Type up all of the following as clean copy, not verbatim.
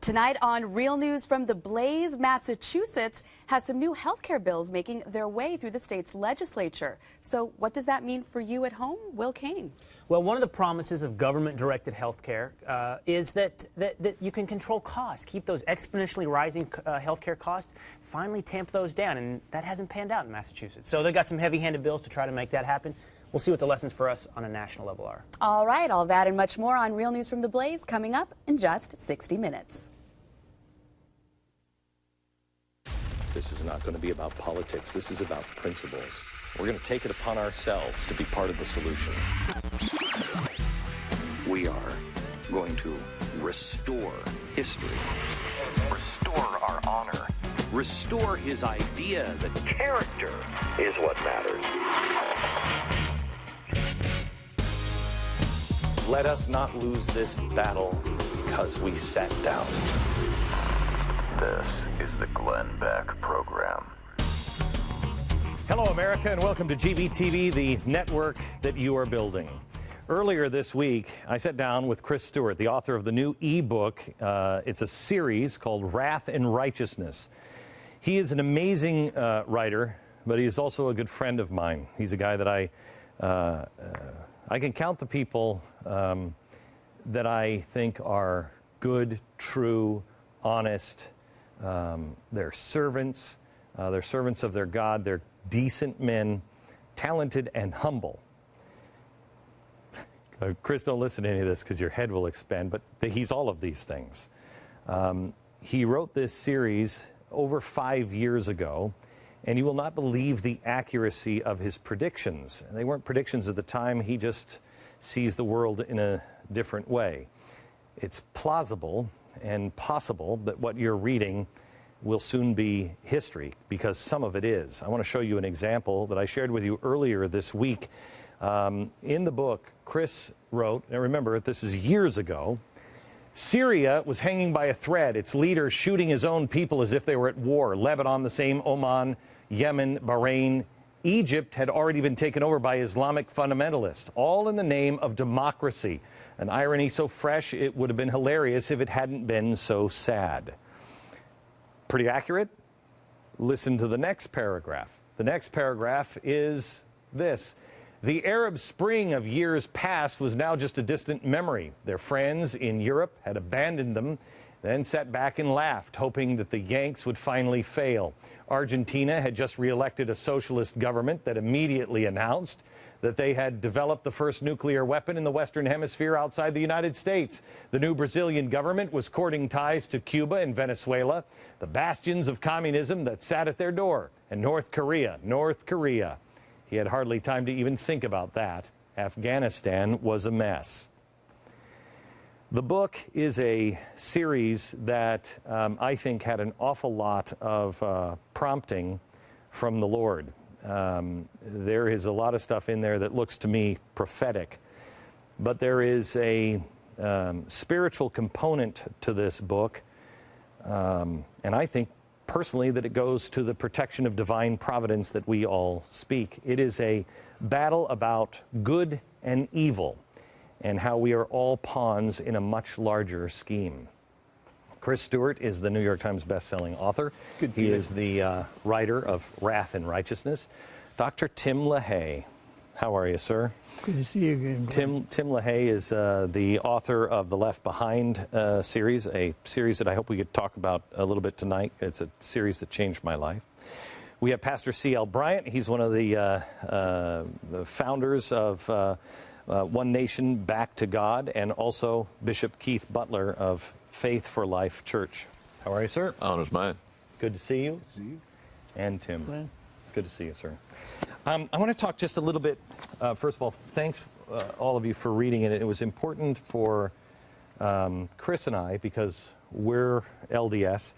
Tonight on Real News from the Blaze, Massachusetts has some new healthcare bills making their way through the state's legislature. So what does that mean for you at home? Will Kane. Well, one of the promises of government-directed healthcare is that you can control costs, keep those exponentially rising healthcare costs, finally tamp those down, and that hasn't panned out in Massachusetts. So they've got some heavy-handed bills to try to make that happen. We'll see what the lessons for us on a national level are. All right, all that and much more on Real News from the Blaze coming up in just 60 minutes. This is not going to be about politics. This is about principles. We're going to take it upon ourselves to be part of the solution. We are going to restore history, restore our honor, restore his idea that character is what matters. Let us not lose this battle because we sat down. This is the Glenn Beck Program. Hello, America, and welcome to GBTV, the network that you are building. Earlier this week, I sat down with Chris Stewart, the author of the new e-book. It's a series called Wrath and Righteousness. He is an amazing writer, but he is also a good friend of mine. He's a guy that I can count the people that I think are good, true, honest. They're servants of their God. They're decent men, talented and humble. Chris, don't listen to any of this because your head will expand, but he's all of these things. He wrote this series over 5 years ago, and you will not believe the accuracy of his predictions. They weren't predictions at the time. He just sees the world in a different way. It's plausible and possible that what you're reading will soon be history, because some of it is. I want to show you an example that I shared with you earlier this week. In the book, Chris wrote, and remember, this is years ago, Syria was hanging by a thread, its leader shooting his own people as if they were at war. Lebanon the same, Oman, Yemen, Bahrain. Egypt had already been taken over by Islamic fundamentalists, all in the name of democracy. An irony so fresh it would have been hilarious if it hadn't been so sad. Pretty accurate? Listen to the next paragraph. The next paragraph is this. The Arab Spring of years past was now just a distant memory. Their friends in Europe had abandoned them, then sat back and laughed, hoping that the Yanks would finally fail. Argentina had just re-elected a socialist government that immediately announced that they had developed the first nuclear weapon in the Western Hemisphere outside the United States. The new Brazilian government was courting ties to Cuba and Venezuela, the bastions of communism that sat at their door. And North Korea. He had hardly time to even think about that. Afghanistan was a mess. The book is a series that I think had an awful lot of prompting from the Lord. There is a lot of stuff in there that looks to me prophetic, but there is a spiritual component to this book, and I think personally that it goes to the protection of divine providence that we all speak. It is a battle about good and evil and how we are all pawns in a much larger scheme. Chris Stewart is the New York Times best-selling author. He is the writer of Wrath and Righteousness. Dr. Tim LaHaye, how are you, sir? Good to see you again. Tim LaHaye is the author of the Left Behind series, a series that I hope we could talk about a little bit tonight. It's a series that changed my life. We have Pastor C.L. Bryant. He's one of the founders of One Nation Back to God, and also Bishop Keith Butler of Faith for Life Church. How are you, sir? Honor's mine. Good to see you. Good to see you. And Tim. Glenn. Good to see you, sir. I want to talk just a little bit. First of all, thanks all of you for reading it. It was important for Chris and I because we're LDS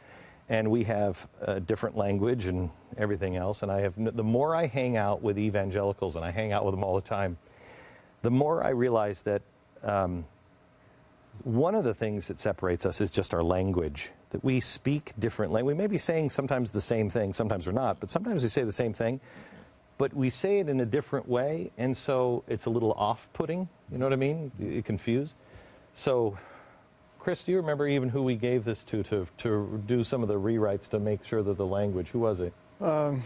and we have a different language and everything else. And the more I hang out with evangelicals, and I hang out with them all the time, the more I realize that one of the things that separates us is just our language, that we speak differently. We may be saying sometimes the same thing, sometimes we're not, but sometimes we say the same thing, but we say it in a different way, and so it's a little off-putting, you know what I mean? You're confused. So Chris, do you remember even who we gave this to do some of the rewrites to make sure that the language, who was it? I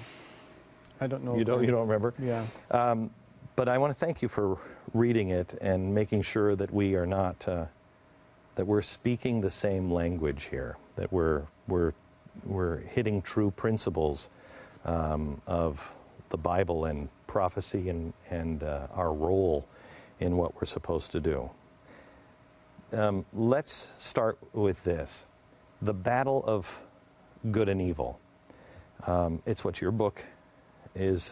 don't know. You don't remember? Yeah. But I want to thank you for reading it and making sure that we are not, that we're speaking the same language here, that we're hitting true principles of the Bible and prophecy and our role in what we're supposed to do. Let's start with this. The battle of good and evil. It's what your book was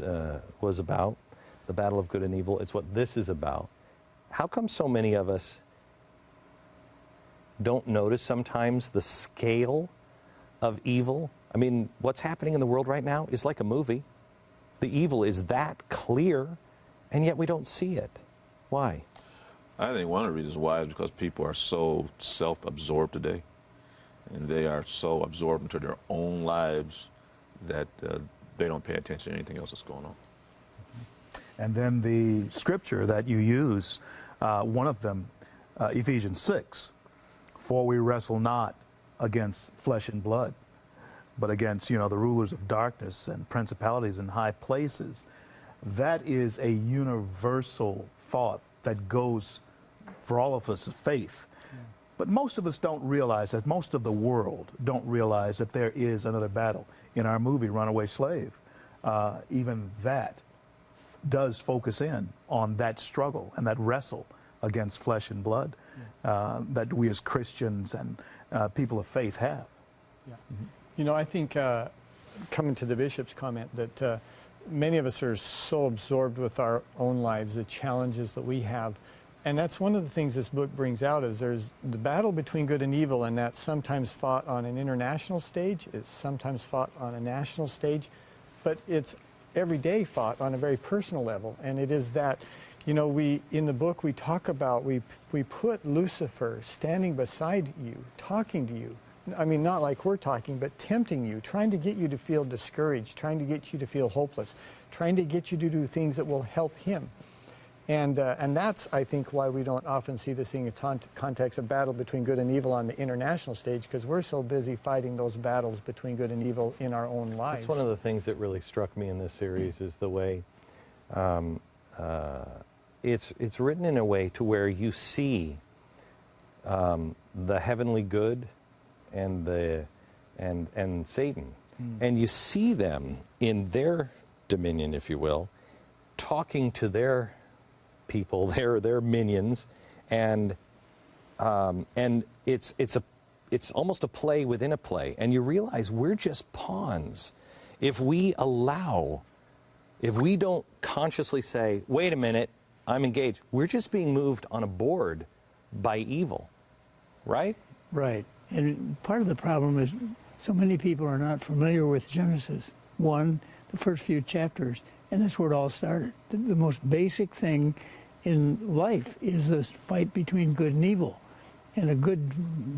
about, the battle of good and evil. It's what this is about. How come so many of us don't notice sometimes the scale of evil? I mean, what's happening in the world right now is like a movie. The evil is that clear, and yet we don't see it. Why? I think one of the reasons why is because people are so self-absorbed today, and they are so absorbed into their own lives that they don't pay attention to anything else that's going on. And then the scripture that you use, one of them, Ephesians 6, for we wrestle not against flesh and blood, but against, the rulers of darkness and principalities in high places. That is a universal thought that goes for all of us of faith. Yeah. But most of us don't realize that, most of the world don't realize that there is another battle. In our movie, Runaway Slave, even that does focus in on that struggle and that wrestle against flesh and blood that we as Christians and people of faith have. Yeah. Mm-hmm. I think coming to the bishop's comment that many of us are so absorbed with our own lives, the challenges that we have. And that's one of the things this book brings out is there's the battle between good and evil, and that's sometimes fought on an international stage, it's sometimes fought on a national stage, but it's every day fought on a very personal level. And it is that, we, in the book, we talk about, we put Lucifer standing beside you, talking to you. I mean, not like we're talking, but tempting you, trying to get you to feel discouraged, trying to get you to feel hopeless, trying to get you to do things that will help him. And that's, I think, why we don't often see this in context of battle between good and evil on the international stage, because we're so busy fighting those battles between good and evil in our own lives. That's one of the things that really struck me in this series is the way it's written in a way to where you see the heavenly good and Satan, and you see them in their dominion, if you will, talking to their people, their minions, and it's almost a play within a play, and you realize we're just pawns. If we don't consciously say, wait a minute, I'm engaged, we're just being moved on a board by evil, right? Right. And part of the problem is so many people are not familiar with Genesis 1, the first few chapters, and that's where it all started. The most basic thing in life is this fight between good and evil. And a good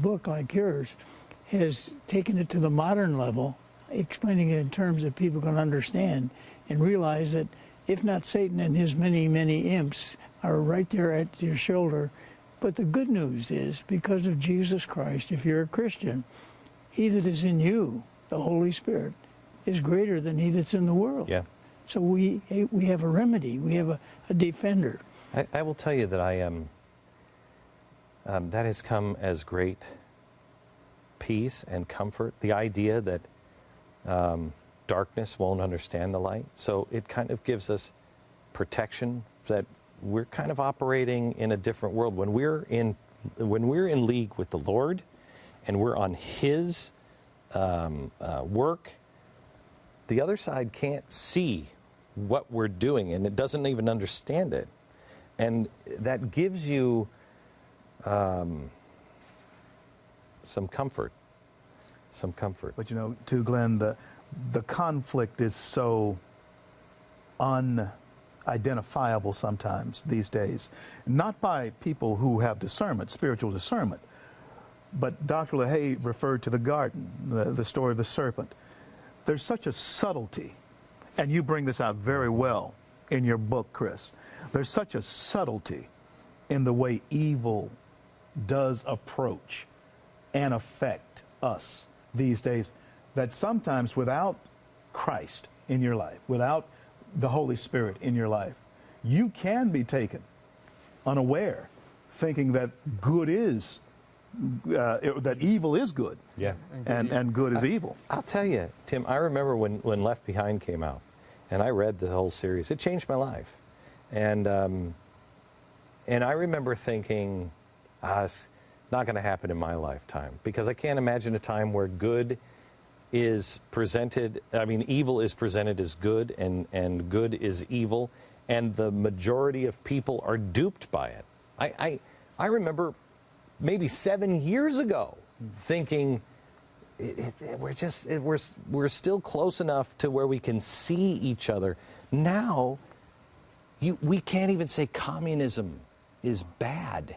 book like yours has taken it to the modern level, explaining it in terms that people can understand and realize that if not Satan and his many, many imps are right there at your shoulder. But the good news is, because of Jesus Christ, if you're a Christian, he that is in you, the Holy Spirit, is greater than he that's in the world. Yeah. So we have a remedy. We have a defender. I will tell you that I am. That has come as great peace and comfort. The idea that darkness won't understand the light. So it kind of gives us protection that we're kind of operating in a different world. When we're in league with the Lord, and we're on His work, the other side can't see what we're doing, and it doesn't even understand it. And that gives you some comfort. Some comfort. But too, Glenn, the conflict is so unidentifiable sometimes these days. Not by people who have discernment, spiritual discernment, but Dr. LaHaye referred to the garden, the story of the serpent. There's such a subtlety, and you bring this out very well in your book, Chris. There's such a subtlety in the way evil does approach and affect us these days that sometimes without Christ in your life, without the Holy Spirit in your life, you can be taken unaware, thinking that good is, that evil is good, and good is evil. I'll tell you, Tim, I remember when Left Behind came out, and I read the whole series. It changed my life. And I remember thinking, it's not going to happen in my lifetime, because I can't imagine a time where good is presented, evil is presented as good, and good is evil, and the majority of people are duped by it. I remember maybe 7 years ago thinking, we're still close enough to where we can see each other. Now, we can't even say communism is bad.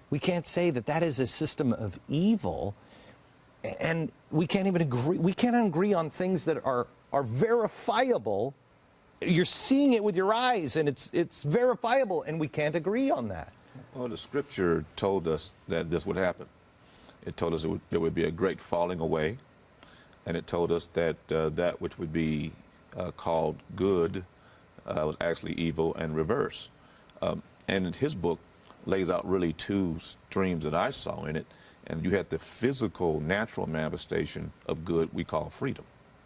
We can't say that is a system of evil, and we can't even agree. We can't agree on things that are verifiable. You're seeing it with your eyes, and it's verifiable, and we can't agree on that. Well, the Scripture told us that this would happen. It told us there would be a great falling away, and it told us that that which would be called good was actually evil and reverse. And his book lays out really two streams that I saw in it, and you had the physical, natural manifestation of good we call freedom.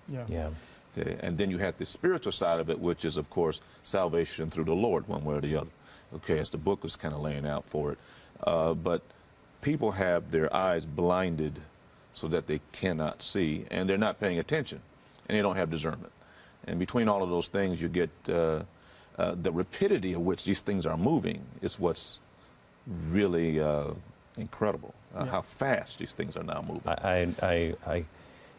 Yeah. Okay, and then you had the spiritual side of it, which is, of course, salvation through the Lord, one way or the other. Okay, as the book was kind of laying out for it. But people have their eyes blinded so that they cannot see, and they're not paying attention, and they don't have discernment. And between all of those things, you get the rapidity of which these things are moving is what's really incredible, how fast these things are now moving.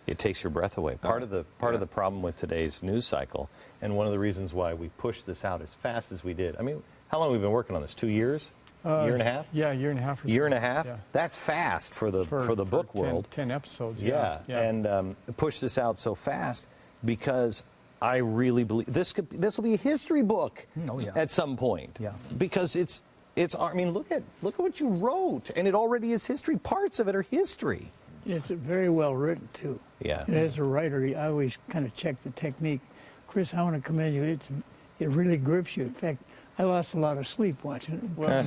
It takes your breath away. Part of the problem with today's news cycle, and one of the reasons why we pushed this out as fast as we did. I mean, how long have we been working on this? 2 years? Year and a half? Yeah, a year and a half or so. Year and a half? Yeah. That's fast for the book world. 10 episodes, yeah. And push this out so fast because I really believe this will be a history book at some point. Yeah. Because it's look at what you wrote, and it already is history. Parts of it are history. It's very well written, too. Yeah. And as a writer, I always kind of check the technique. Chris, I want to commend you. It really grips you. In fact, I lost a lot of sleep watching it. Well,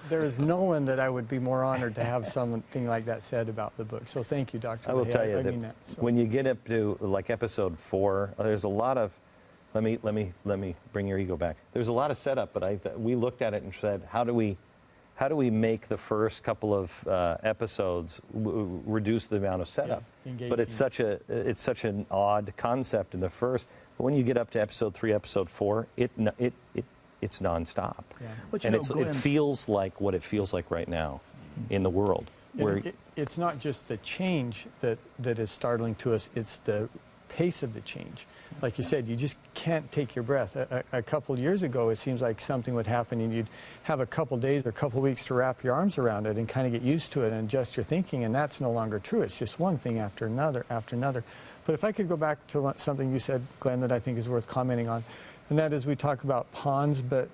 there is no one that I would be more honored to have something like that said about the book. So thank you, Dr. I will tell you I that, mean that when you get up to like episode 4, there's a lot of, let me bring your ego back. There's a lot of setup, but we looked at it and said, how do we make the first couple of episodes reduce the amount of setup? But it's such an odd concept in the first. But when you get up to episode 3, episode 4, it's nonstop, and it feels like what it feels like right now in the world. Where it's not just the change that is startling to us; it's the pace of the change. Like you said, you just can't take your breath. A couple years ago, it seems like something would happen and you'd have a couple days or a couple weeks to wrap your arms around it and kind of get used to it and adjust your thinking, and that's no longer true. It's just one thing after another after another. But if I could go back to something you said, Glenn, that I think is worth commenting on, and that is we talk about pawns, but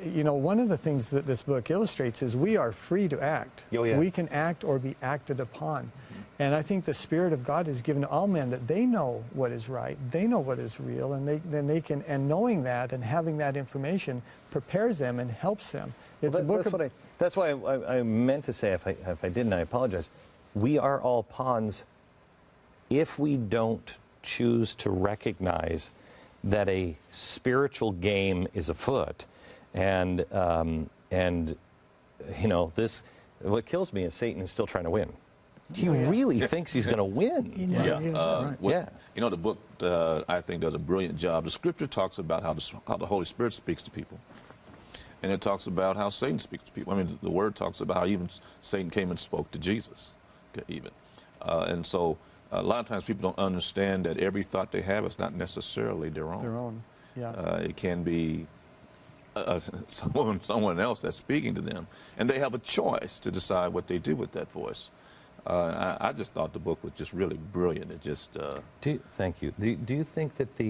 you know, one of the things that this book illustrates is we are free to act. Oh, yeah. We can act or be acted upon. And I think the Spirit of God is given to all men that they know what is right, they know what is real, and they can, and knowing that and having that information prepares them and helps them. It's a book that's why I meant to say, if I didn't, I apologize. We are all pawns if we don't choose to recognize that a spiritual game is afoot, and you know, what kills me is Satan is still trying to win. He really thinks he's going to win. You know, the book I think does a brilliant job. The Scripture talks about how the Holy Spirit speaks to people, and it talks about how Satan speaks to people. I mean, the Word talks about how even Satan came and spoke to Jesus, even, and so. A lot of times people don't understand that every thought they have is not necessarily their own. Their own, yeah. It can be someone else that's speaking to them, and they have a choice to decide what they do with that voice. I just thought the book was just really brilliant. It just. Thank you. Do you think that do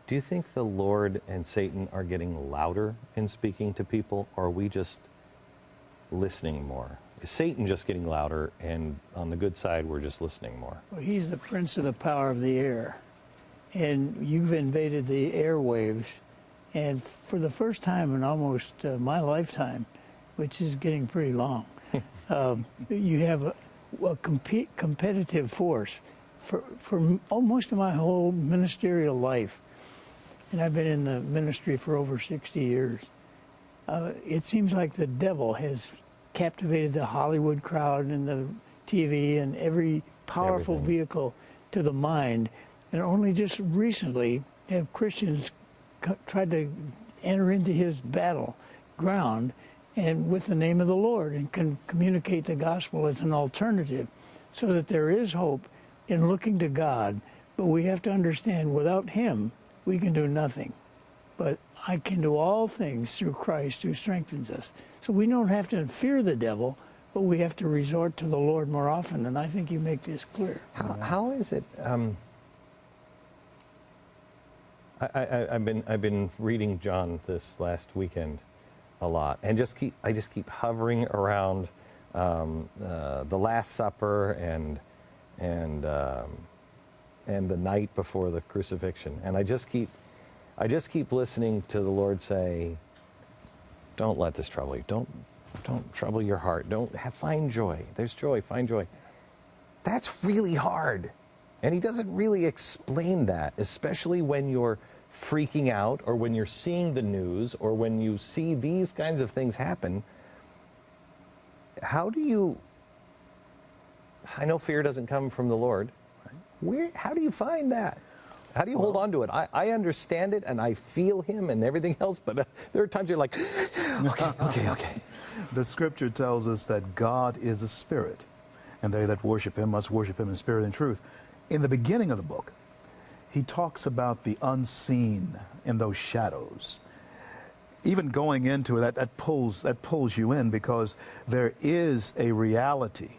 you think the Lord and Satan are getting louder in speaking to people, or are we just listening more? Satan just getting louder, and on the good side, we're just listening more? Well, he's the prince of the power of the air, and you've invaded the airwaves, and for the first time in almost my lifetime, which is getting pretty long, you have a competitive force for most of my whole ministerial life, and I've been in the ministry for over 60 years. It seems like the devil has captivated the Hollywood crowd and the TV and every powerful vehicle to the mind. And only just recently have Christians tried to enter into his battleground and with the name of the Lord, and can communicate the gospel as an alternative, so that there is hope in looking to God. But we have to understand, without him, we can do nothing. But I can do all things through Christ who strengthens us. So we don't have to fear the devil, but we have to resort to the Lord more often, and I think you make this clear. How is it? I've been reading John this last weekend a lot, and I just keep hovering around the Last Supper and the night before the crucifixion, and I just keep listening to the Lord say, "Don't let this trouble you. Don't trouble your heart. Find joy. There's joy. Find joy." That's really hard, and he doesn't really explain that, especially when you're freaking out, or when you're seeing the news, or when you see these kinds of things happen. How do you? I know fear doesn't come from the Lord. How do you find that? How do you hold on to it? I understand it, and I feel him and everything else, but there are times you're like, okay. The scripture tells us that God is a spirit, and they that worship him must worship him in spirit and truth. In the beginning of the book, he talks about the unseen in those shadows. Even going into it, that pulls you in, because there is a reality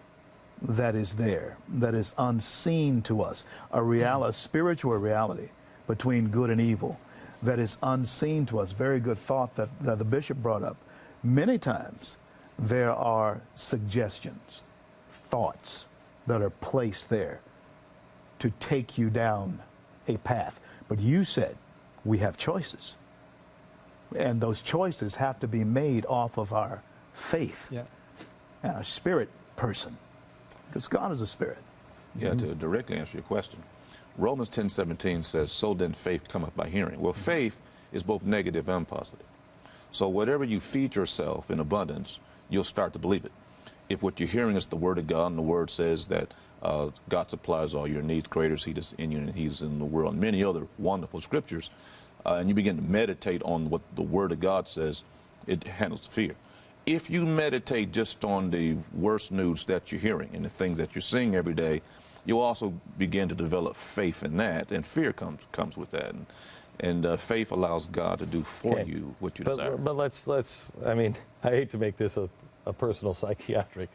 that is there, that is unseen to us, a spiritual reality between good and evil that is unseen to us. Very good thought that the bishop brought up. Many times there are suggestions, thoughts that are placed there to take you down a path. But you said we have choices, and those choices have to be made off of our faith and our spirit person, because God is a spirit. Yeah, to directly answer your question, Romans 10:17 says, "So then faith cometh by hearing." Well, faith is both negative and positive. So whatever you feed yourself in abundance, you'll start to believe it. If what you're hearing is the Word of God, and the Word says that God supplies all your needs, greater is He that's in you than He's in the world, and many other wonderful scriptures, and you begin to meditate on what the Word of God says, it handles the fear. If you meditate just on the worst news that you're hearing and the things that you're seeing every day, you'll also begin to develop faith in that, and fear comes with that. And faith allows God to do for you what you desire. But let's. I mean, I hate to make this a personal psychiatric.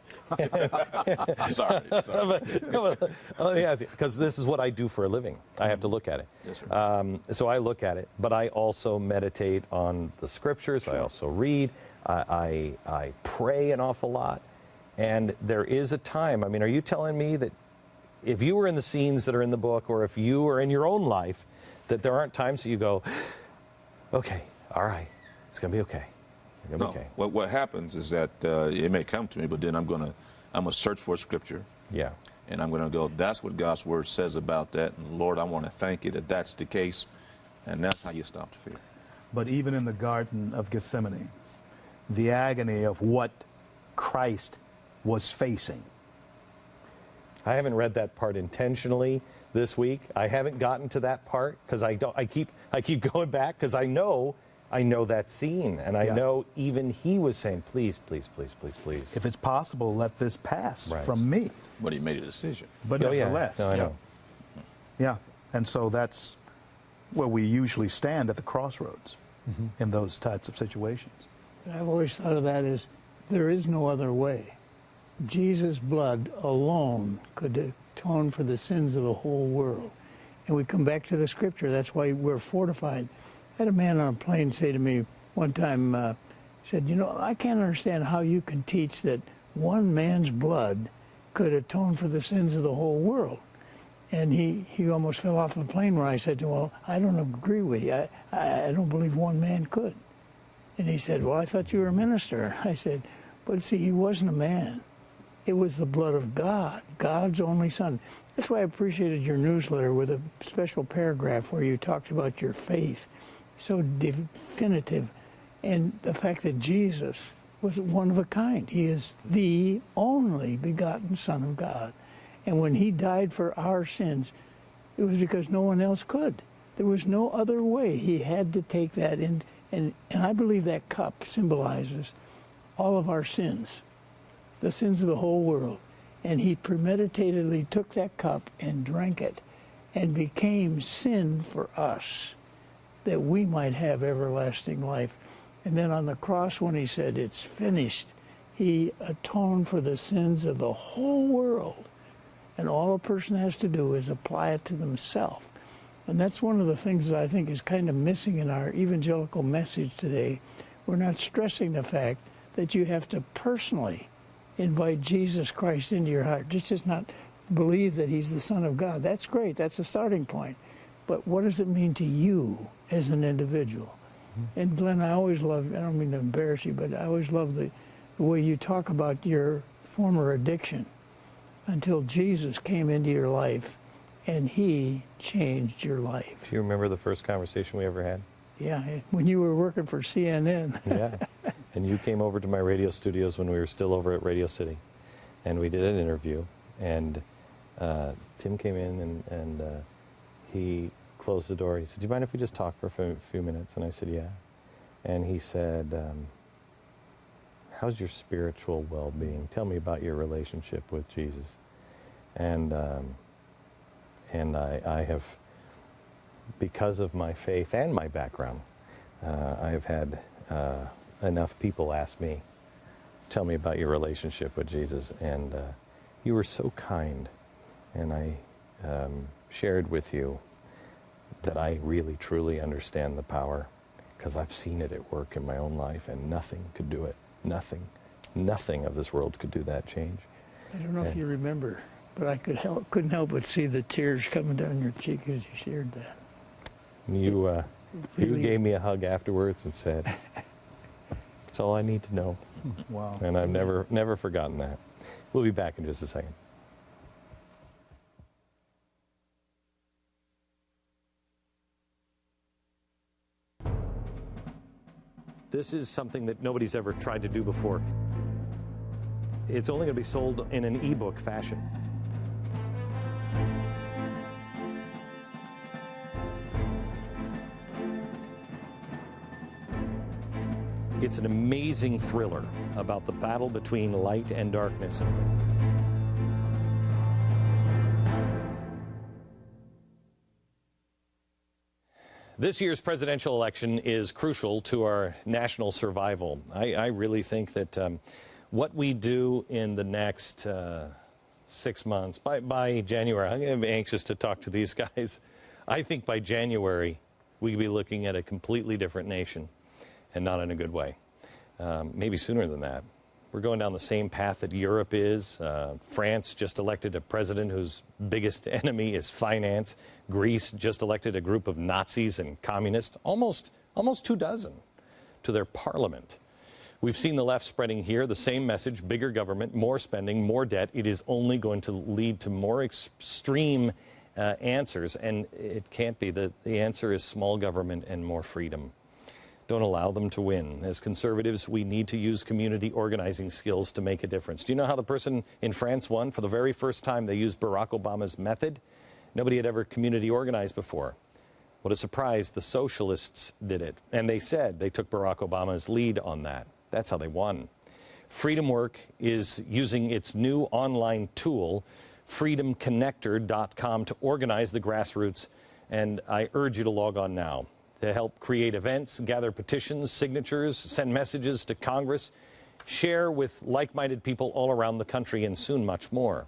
Sorry. But let me ask you, because this is what I do for a living. I have to look at it. Yes, sir. So I look at it, but I also meditate on the scriptures. Sure. I also read. I pray an awful lot. And there is a time, I mean, are you telling me that if you were in the scenes that are in the book, or if you are in your own life, that there aren't times that you go, okay, all right, it's going to be okay. No. Okay. What happens is that it may come to me, but then I'm gonna search for scripture. Yeah. And I'm gonna go, that's what God's word says about that, and Lord, I want to thank you that that's the case, and that's how you stop the fear. But even in the Garden of Gethsemane, the agony of what Christ was facing. I haven't read that part intentionally this week. I haven't gotten to that part because I keep going back, because I know that scene, and I know even he was saying, please, please, please, please, please. If it's possible, let this pass from me. But he made a decision. But nevertheless. No, I know. Yeah, and so that's where we usually stand at the crossroads in those types of situations. I've always thought of that as there is no other way. Jesus' blood alone could atone for the sins of the whole world. And we come back to the scripture. That's why we're fortified. I had a man on a plane say to me one time, said, I can't understand how you can teach that one man's blood could atone for the sins of the whole world. And he almost fell off the plane when I said to him, well, I don't agree with you. I don't believe one man could. And he said, well, I thought you were a minister. I said, but see, he wasn't a man. It was the blood of God, God's only Son. That's why I appreciated your newsletter with a special paragraph where you talked about your faith, so definitive, and the fact that Jesus was one of a kind. He is the only begotten Son of God. And when he died for our sins, it was because no one else could. There was no other way. He had to take that in. And I believe that cup symbolizes all of our sins, the sins of the whole world. And he premeditatedly took that cup and drank it and became sin for us, that we might have everlasting life. And then on the cross, when he said, it's finished, he atoned for the sins of the whole world. And all a person has to do is apply it to themselves. And that's one of the things that I think is kind of missing in our evangelical message today. We're not stressing the fact that you have to personally invite Jesus Christ into your heart. Just not believe that he's the Son of God. That's great. That's a starting point. But what does it mean to you as an individual? And Glenn, I always love, I don't mean to embarrass you, but I always love the way you talk about your former addiction until Jesus came into your life and he changed your life. Do you remember the first conversation we ever had? Yeah, when you were working for CNN. Yeah, and you came over to my radio studios when we were still over at Radio City, and we did an interview, and Tim came in and he closed the door. He said, do you mind if we just talk for a few minutes? And I said, yeah. And he said, how's your spiritual well-being? Tell me about your relationship with Jesus. And I have, because of my faith and my background, I have had enough people ask me, tell me about your relationship with Jesus. And you were so kind, and I shared with you that I really, truly understand the power, because I've seen it at work in my own life, and nothing could do it. Nothing of this world could do that change. I don't know if you remember, but I couldn't help but see the tears coming down your cheek as you shared that. You gave me a hug afterwards and said, "That's all I need to know." Wow. And I've never forgotten that. We'll be back in just a second. This is something that nobody's ever tried to do before. It's only going to be sold in an ebook fashion. It's an amazing thriller about the battle between light and darkness. This year's presidential election is crucial to our national survival. I really think that what we do in the next 6 months, by January, I'm anxious to talk to these guys. I think by January, we could be looking at a completely different nation, and not in a good way. Maybe sooner than that. We're going down the same path that Europe is. France just elected a president whose biggest enemy is finance. Greece just elected a group of Nazis and communists, almost 24, to their parliament. We've seen the left spreading here the same message: bigger government, more spending, more debt. It is only going to lead to more extreme answers, and it can't be. The answer is small government and more freedom. Don't allow them to win. As conservatives, we need to use community organizing skills to make a difference. Do you know how the person in France won? For the very first time, they used Barack Obama's method. Nobody had ever community organized before. What a surprise, the socialists did it. And they said they took Barack Obama's lead on that. That's how they won. Freedom Work is using its new online tool, freedomconnector.com, to organize the grassroots. And I urge you to log on now to help create events, gather petitions, signatures, send messages to Congress, share with like-minded people all around the country, and soon much more.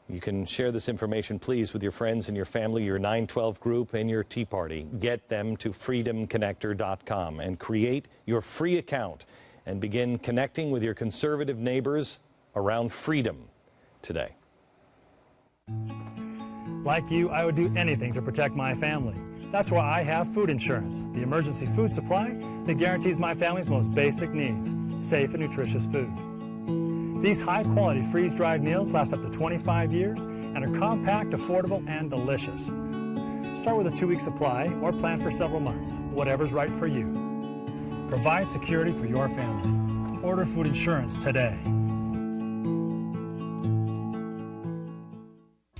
You can share this information, please, with your friends and your family, your 912 group, and your Tea Party. Get them to freedomconnector.com and create your free account and begin connecting with your conservative neighbors around freedom today. Like you, I would do anything to protect my family. That's why I have food insurance, the emergency food supply that guarantees my family's most basic needs, safe and nutritious food. These high-quality freeze-dried meals last up to 25 years and are compact, affordable, and delicious. Start with a 2-week supply or plan for several months, whatever's right for you. Provide security for your family. Order food insurance today.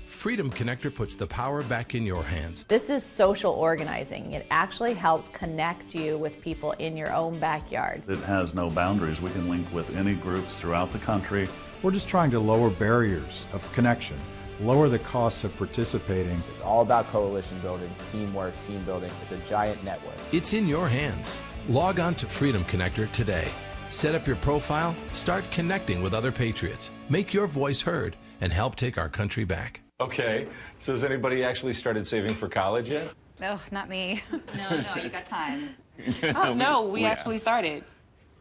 Freedom Connector puts the power back in your hands. This is social organizing. It actually helps connect you with people in your own backyard. It has no boundaries. We can link with any groups throughout the country. We're just trying to lower barriers of connection, lower the costs of participating. It's all about coalition building, teamwork, team building. It's a giant network. It's in your hands. Log on to Freedom Connector today. Set up your profile, start connecting with other patriots, make your voice heard, and help take our country back. Okay, so has anybody actually started saving for college yet? Oh, not me. No, you got time. Oh, no, we actually started.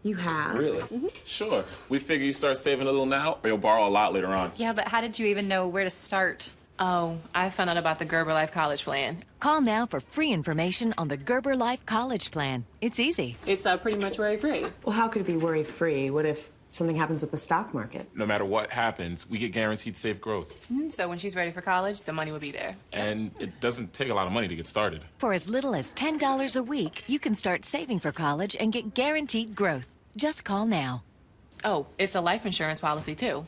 You have? Really? Mm-hmm. Sure. We figure you start saving a little now, or you'll borrow a lot later on. Yeah, but how did you even know where to start? Oh, I found out about the Gerber Life College Plan. Call now for free information on the Gerber Life College Plan. It's easy. It's pretty much worry-free. Well, how could it be worry-free? What if something happens with the stock market? No matter what happens, we get guaranteed safe growth. So when she's ready for college, the money will be there. And it doesn't take a lot of money to get started. For as little as $10 a week, you can start saving for college and get guaranteed growth. Just call now. Oh, it's a life insurance policy, too.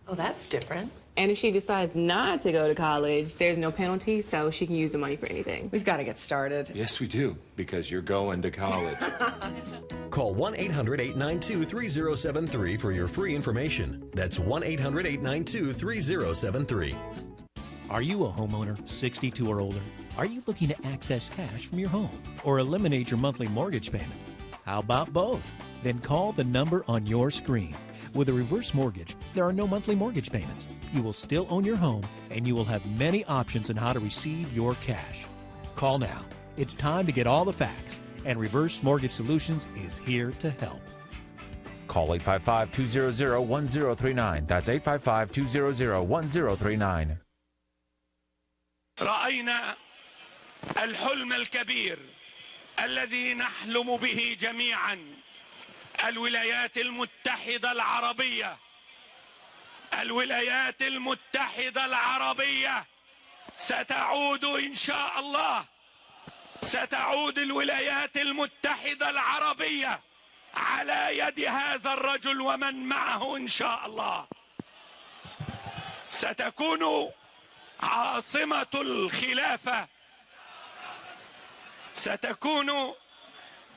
Oh, that's different. And if she decides not to go to college, there's no penalty, so she can use the money for anything. We've got to get started. Yes, we do, because you're going to college. Call 1-800-892-3073 for your free information. That's 1-800-892-3073. Are you a homeowner 62 or older? Are you looking to access cash from your home or eliminate your monthly mortgage payment? How about both? Then call the number on your screen. With a reverse mortgage, there are no monthly mortgage payments. You will still own your home, and you will have many options on how to receive your cash. Call now. It's time to get all the facts, and Reverse Mortgage Solutions is here to help. Call 855-200-1039. That's 855-200-1039. رأينا الحلم الكبير الذي نحلم به جميعا. الولايات المتحدة العربية. الولايات المتحدة العربية ستعود إن شاء الله. ستعود الولايات المتحدة العربية على يد هذا الرجل ومن معه إن شاء الله. ستكون عاصمة الخلافة. ستكون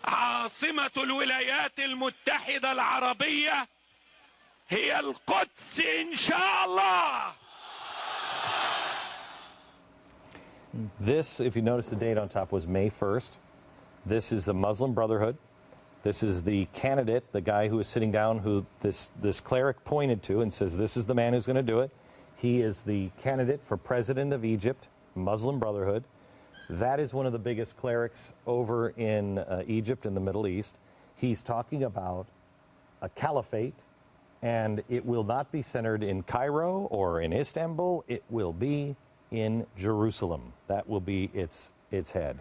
عاصمة الولايات المتحدة العربية هي القدس إن شاء الله. This, if you notice the date on top, was May 1st. This is the Muslim Brotherhood. This is the candidate, the guy who is sitting down, who this cleric pointed to and says, this is the man who's going to do it. He is the candidate for president of Egypt, Muslim Brotherhood. That is one of the biggest clerics over in Egypt and the Middle East. He's talking about a caliphate, and it will not be centered in Cairo or in Istanbul. It will be in Jerusalem. That will be its head.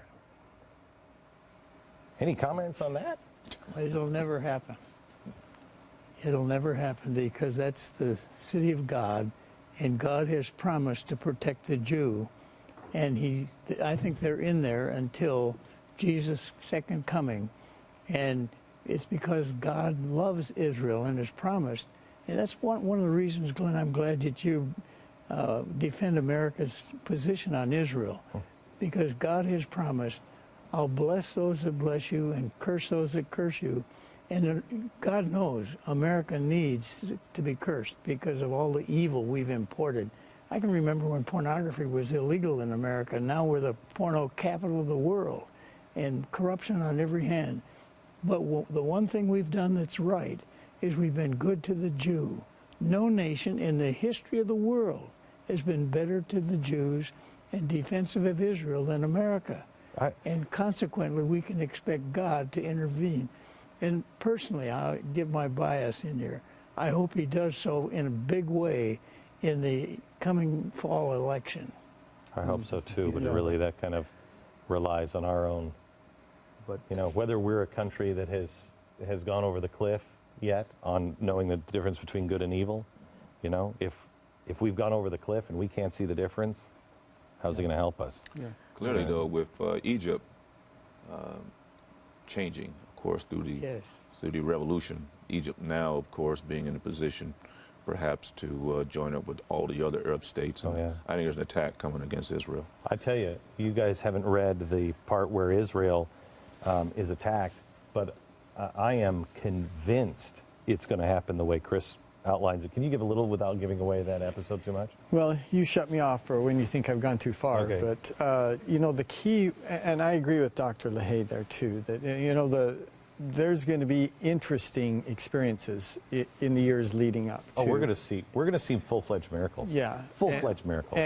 Any comments on that? It'll never happen. It'll never happen because that's the city of God, and God has promised to protect the Jew. And I think they're in there until Jesus' second coming. And it's because God loves Israel and has promised. And that's one of the reasons, Glenn, I'm glad that you defend America's position on Israel. Because God has promised, I'll bless those that bless you and curse those that curse you. And God knows America needs to be cursed because of all the evil we've imported. I can remember when pornography was illegal in America. Now we're the porno capital of the world, and corruption on every hand. But the one thing we've done that's right is we've been good to the Jew. No nation in the history of the world has been better to the Jews and defensive of Israel than America. And consequently, we can expect God to intervene. And personally, I'll give my bias in here. I hope he does so in a big way in the coming fall election. I hope so too, but really that kind of relies on our own. But whether we're a country that has gone over the cliff yet on knowing the difference between good and evil, if we've gone over the cliff and we can't see the difference, how's it going to help us? Yeah. Clearly, though, with Egypt changing, of course, through the revolution, Egypt now, of course, being in a position perhaps to join up with all the other Arab states. And I think there's an attack coming against Israel. I tell you, you guys haven't read the part where Israel is attacked, but I am convinced it's going to happen the way Chris outlines it. Can you give a little without giving away that episode too much? Well, you shut me off for when you think I've gone too far. Okay. But, the key, and I agree with Dr. LaHaye there too, that, there's going to be interesting experiences in the years leading up. Oh, we're going to see full-fledged miracles. Yeah. Full-fledged miracles.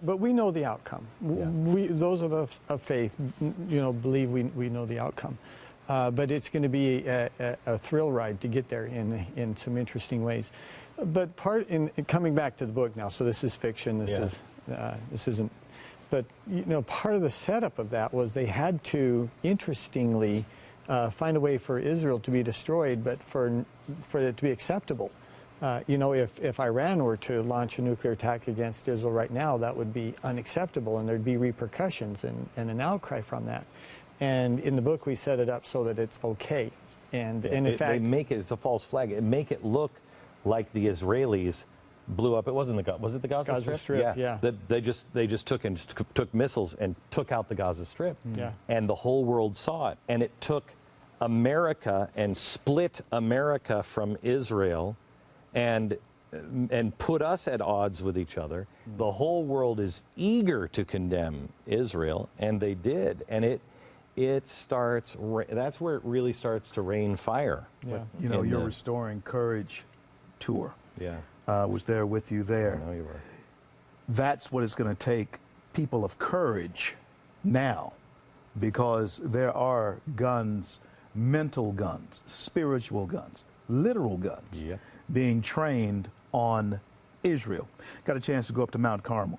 But we know the outcome. Yeah. We, those of us of faith, believe we know the outcome. But it's going to be a thrill ride to get there in some interesting ways. But coming back to the book now, so this is fiction. This isn't. But part of the setup of that was they had to, interestingly, find a way for Israel to be destroyed, but for it to be acceptable. If Iran were to launch a nuclear attack against Israel right now, that would be unacceptable, and there'd be repercussions and an outcry from that. And in the book, we set it up so that it's okay. And in fact, they make it. It's a false flag. It make it look like the Israelis blew up. It wasn't was it the Gaza Strip? Yeah. They just took missiles and took out the Gaza Strip. Yeah. And the whole world saw it. And it took America and split America from Israel, and put us at odds with each other. The whole world is eager to condemn Israel, and they did. And it starts. That's where it really starts to rain fire. Yeah. Your Restoring Courage tour. Yeah. Was there with you there. I know you were. That's what it's going to take, people of courage now, because there are guns, mental guns, spiritual guns, literal guns being trained on Israel. Got a chance to go up to Mount Carmel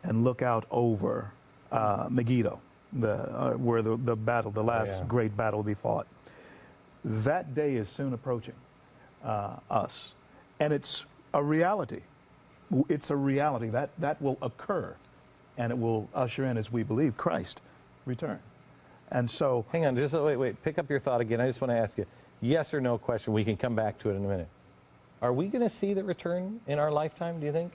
and look out over Megiddo, where the battle, the last great battle will be fought. That day is soon approaching us, and it's a reality. It's a reality that will occur, and it will usher in, as we believe, Christ return. And so, hang on, just wait. Pick up your thought again. I just want to ask you, yes or no question. We can come back to it in a minute. Are we going to see the return in our lifetime? Do you think?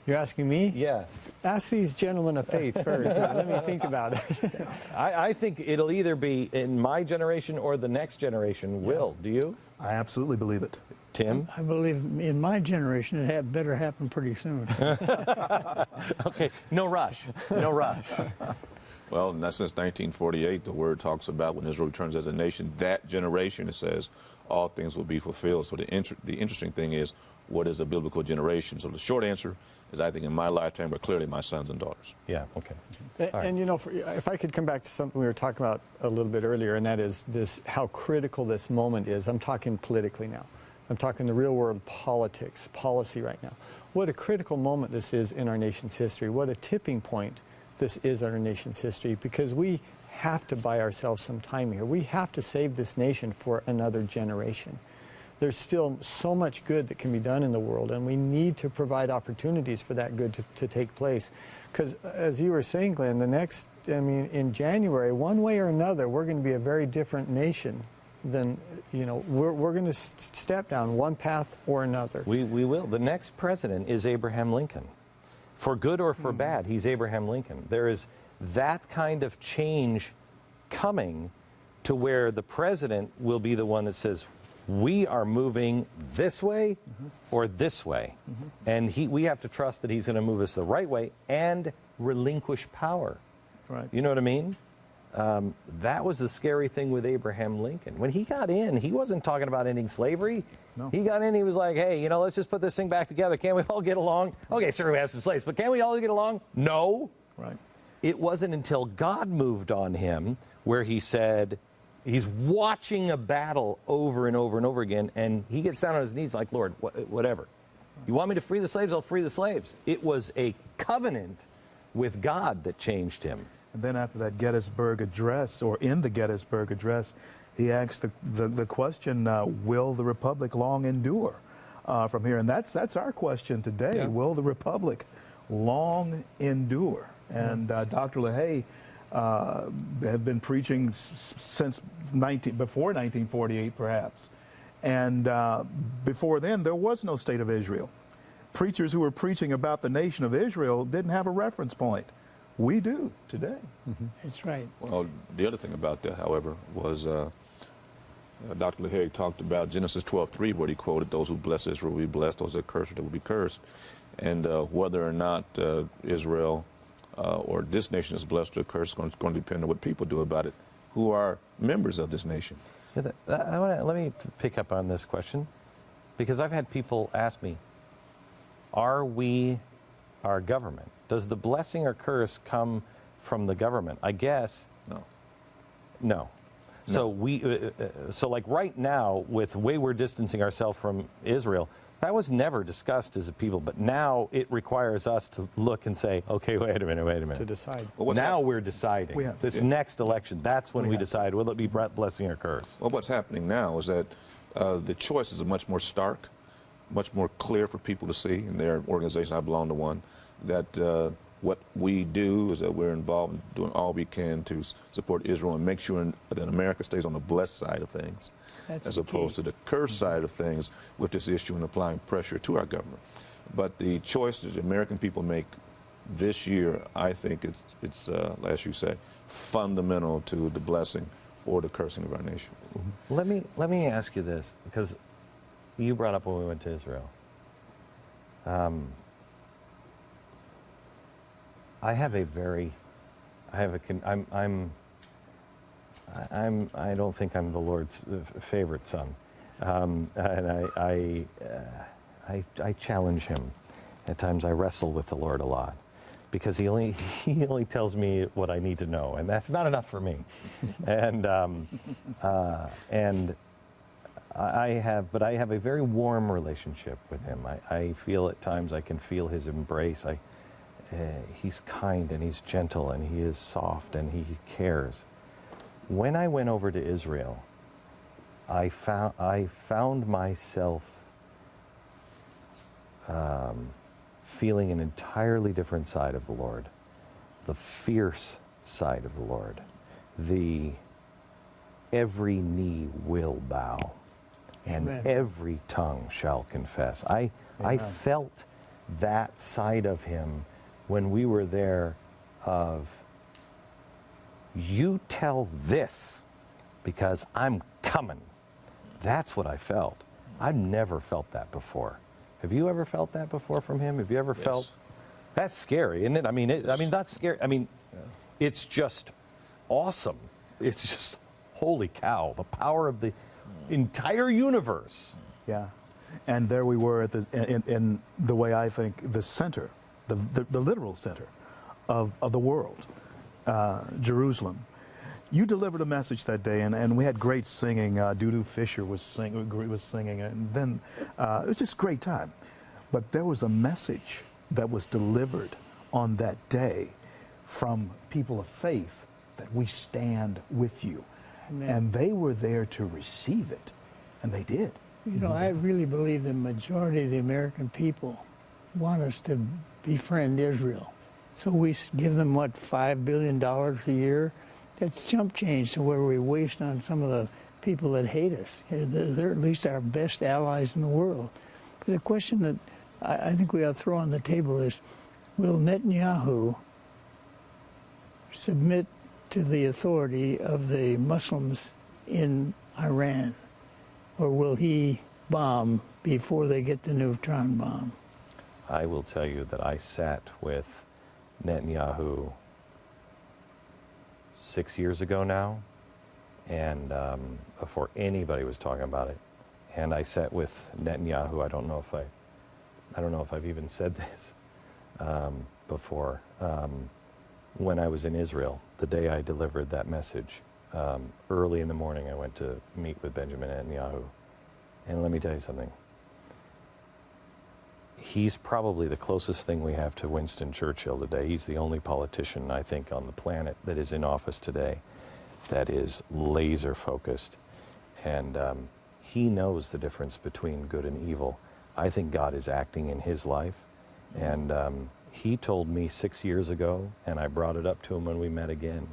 You're asking me? Yeah. Ask these gentlemen of faith first. Let me think about it. I think it'll either be in my generation or the next generation will. Do you? I absolutely believe it. Tim? I believe in my generation it had better happen pretty soon. Okay, no rush. No rush. Well, not since 1948, the word talks about when Israel returns as a nation, that generation, it says, all things will be fulfilled. So the interesting thing is, what is a biblical generation? So the short answer is, I think in my lifetime, but clearly my sons and daughters. Yeah, okay. And if I could come back to something we were talking about a little bit earlier, and that is how critical this moment is. I'm talking politically now. I'm talking the real world politics, policy right now. What a critical moment this is in our nation's history. What a tipping point this is in our nation's history, because we have to buy ourselves some time here. We have to save this nation for another generation. There's still so much good that can be done in the world, and we need to provide opportunities for that good to take place. Because as you were saying, Glenn, in January, one way or another, we're going to be a very different nation than, we're going to step down one path or another. We will. The next president is Abraham Lincoln. For good or for bad, he's Abraham Lincoln. There is that kind of change coming to where the president will be the one that says, we are moving this way or this way. And we have to trust that he's going to move us the right way and relinquish power. Right. You know what I mean? That was the scary thing with Abraham Lincoln. When he got in, he wasn't talking about ending slavery. No. He got in, he was like, hey, let's just put this thing back together. Can't we all get along? Okay, sure, we have some slaves, but can't we all get along? No. Right. It wasn't until God moved on him where he said, He's watching a battle over and over and over again, and he gets down on his knees like, Lord, whatever. You want me to free the slaves? I'll free the slaves. It was a covenant with God that changed him. And then after that Gettysburg Address, or in the Gettysburg Address, he asked the question, will the Republic long endure from here? And that's our question today. Yeah. Will the Republic long endure? And Dr. LaHaye have been preaching since before 1948, perhaps. And before then, there was no state of Israel. Preachers who were preaching about the nation of Israel didn't have a reference point. We do today. Mm-hmm. That's right. Well, the other thing about that, however, was Dr. LaHaye talked about Genesis 12:3, where he quoted, "Those who bless Israel will be blessed; those that curse it will be cursed." And whether or not Israel or this nation is blessed or cursed is going to depend on what people do about it, who are members of this nation. Yeah, let me pick up on this question, because I've had people ask me, are we our government? Does the blessing or curse come from the government? I guess no. So so like right now, with the way we're distancing ourselves from Israel, that was never discussed as a people, but now it requires us to look and say, okay, wait a minute. To decide. Well, now we're deciding. This next election, that's when we decide, will it be blessing or curse? Well, what's happening now is that the choices are much more stark, much more clear for people to see. In their organization, I belong to one, that what we do is that we're involved in doing all we can to support Israel and make sure that America stays on the blessed side of things, as opposed to the cursed side of things with this issue and applying pressure to our government. But the choice that the American people make this year, I think it's as you say, fundamental to the blessing or the cursing of our nation. Mm-hmm. Let me ask you this, because you brought up when we went to Israel. I don't think I'm the Lord's favorite son, and I challenge him. At times I wrestle with the Lord a lot, because he only tells me what I need to know, and that's not enough for me. And I have a very warm relationship with him. I feel at times I can feel his embrace. He's kind and he's gentle and he is soft and he cares. When I went over to Israel, I found myself feeling an entirely different side of the Lord, the fierce side of the Lord, the every knee will bow and every tongue shall confess. I felt that side of him when we were there, of you tell this because I'm coming. That's what I felt. I've never felt that before. Have you ever felt that before from him? Have you ever felt? That's scary, isn't it? I mean, that's scary. I mean, it's just awesome. It's just, holy cow, the power of the entire universe. Yeah, and there we were at in the way I think the center, the literal center of the world, Jerusalem. You delivered a message that day, and we had great singing. Dudu Fisher was singing, and then it was just a great time. But there was a message that was delivered on that day from people of faith, that we stand with you. Amen. And they were there to receive it, and they did. You know, I really believe the majority of the American people want us to befriend Israel. So we give them, what, $5 billion a year? That's chump change to where we waste on some of the people that hate us. They're at least our best allies in the world. But the question that I think we ought to throw on the table is, will Netanyahu submit to the authority of the Muslims in Iran? Or will he bomb before they get the neutron bomb? I will tell you that I sat with Netanyahu 6 years ago now, and before anybody was talking about it. And I sat with Netanyahu. I don't know if I've even said this before. When I was in Israel, the day I delivered that message early in the morning, I went to meet with Benjamin Netanyahu. And let me tell you something. He's probably the closest thing we have to Winston Churchill today. He's the only politician, I think, on the planet that is in office today that is laser focused. And he knows the difference between good and evil. I think God is acting in his life. And he told me 6 years ago, and I brought it up to him when we met again.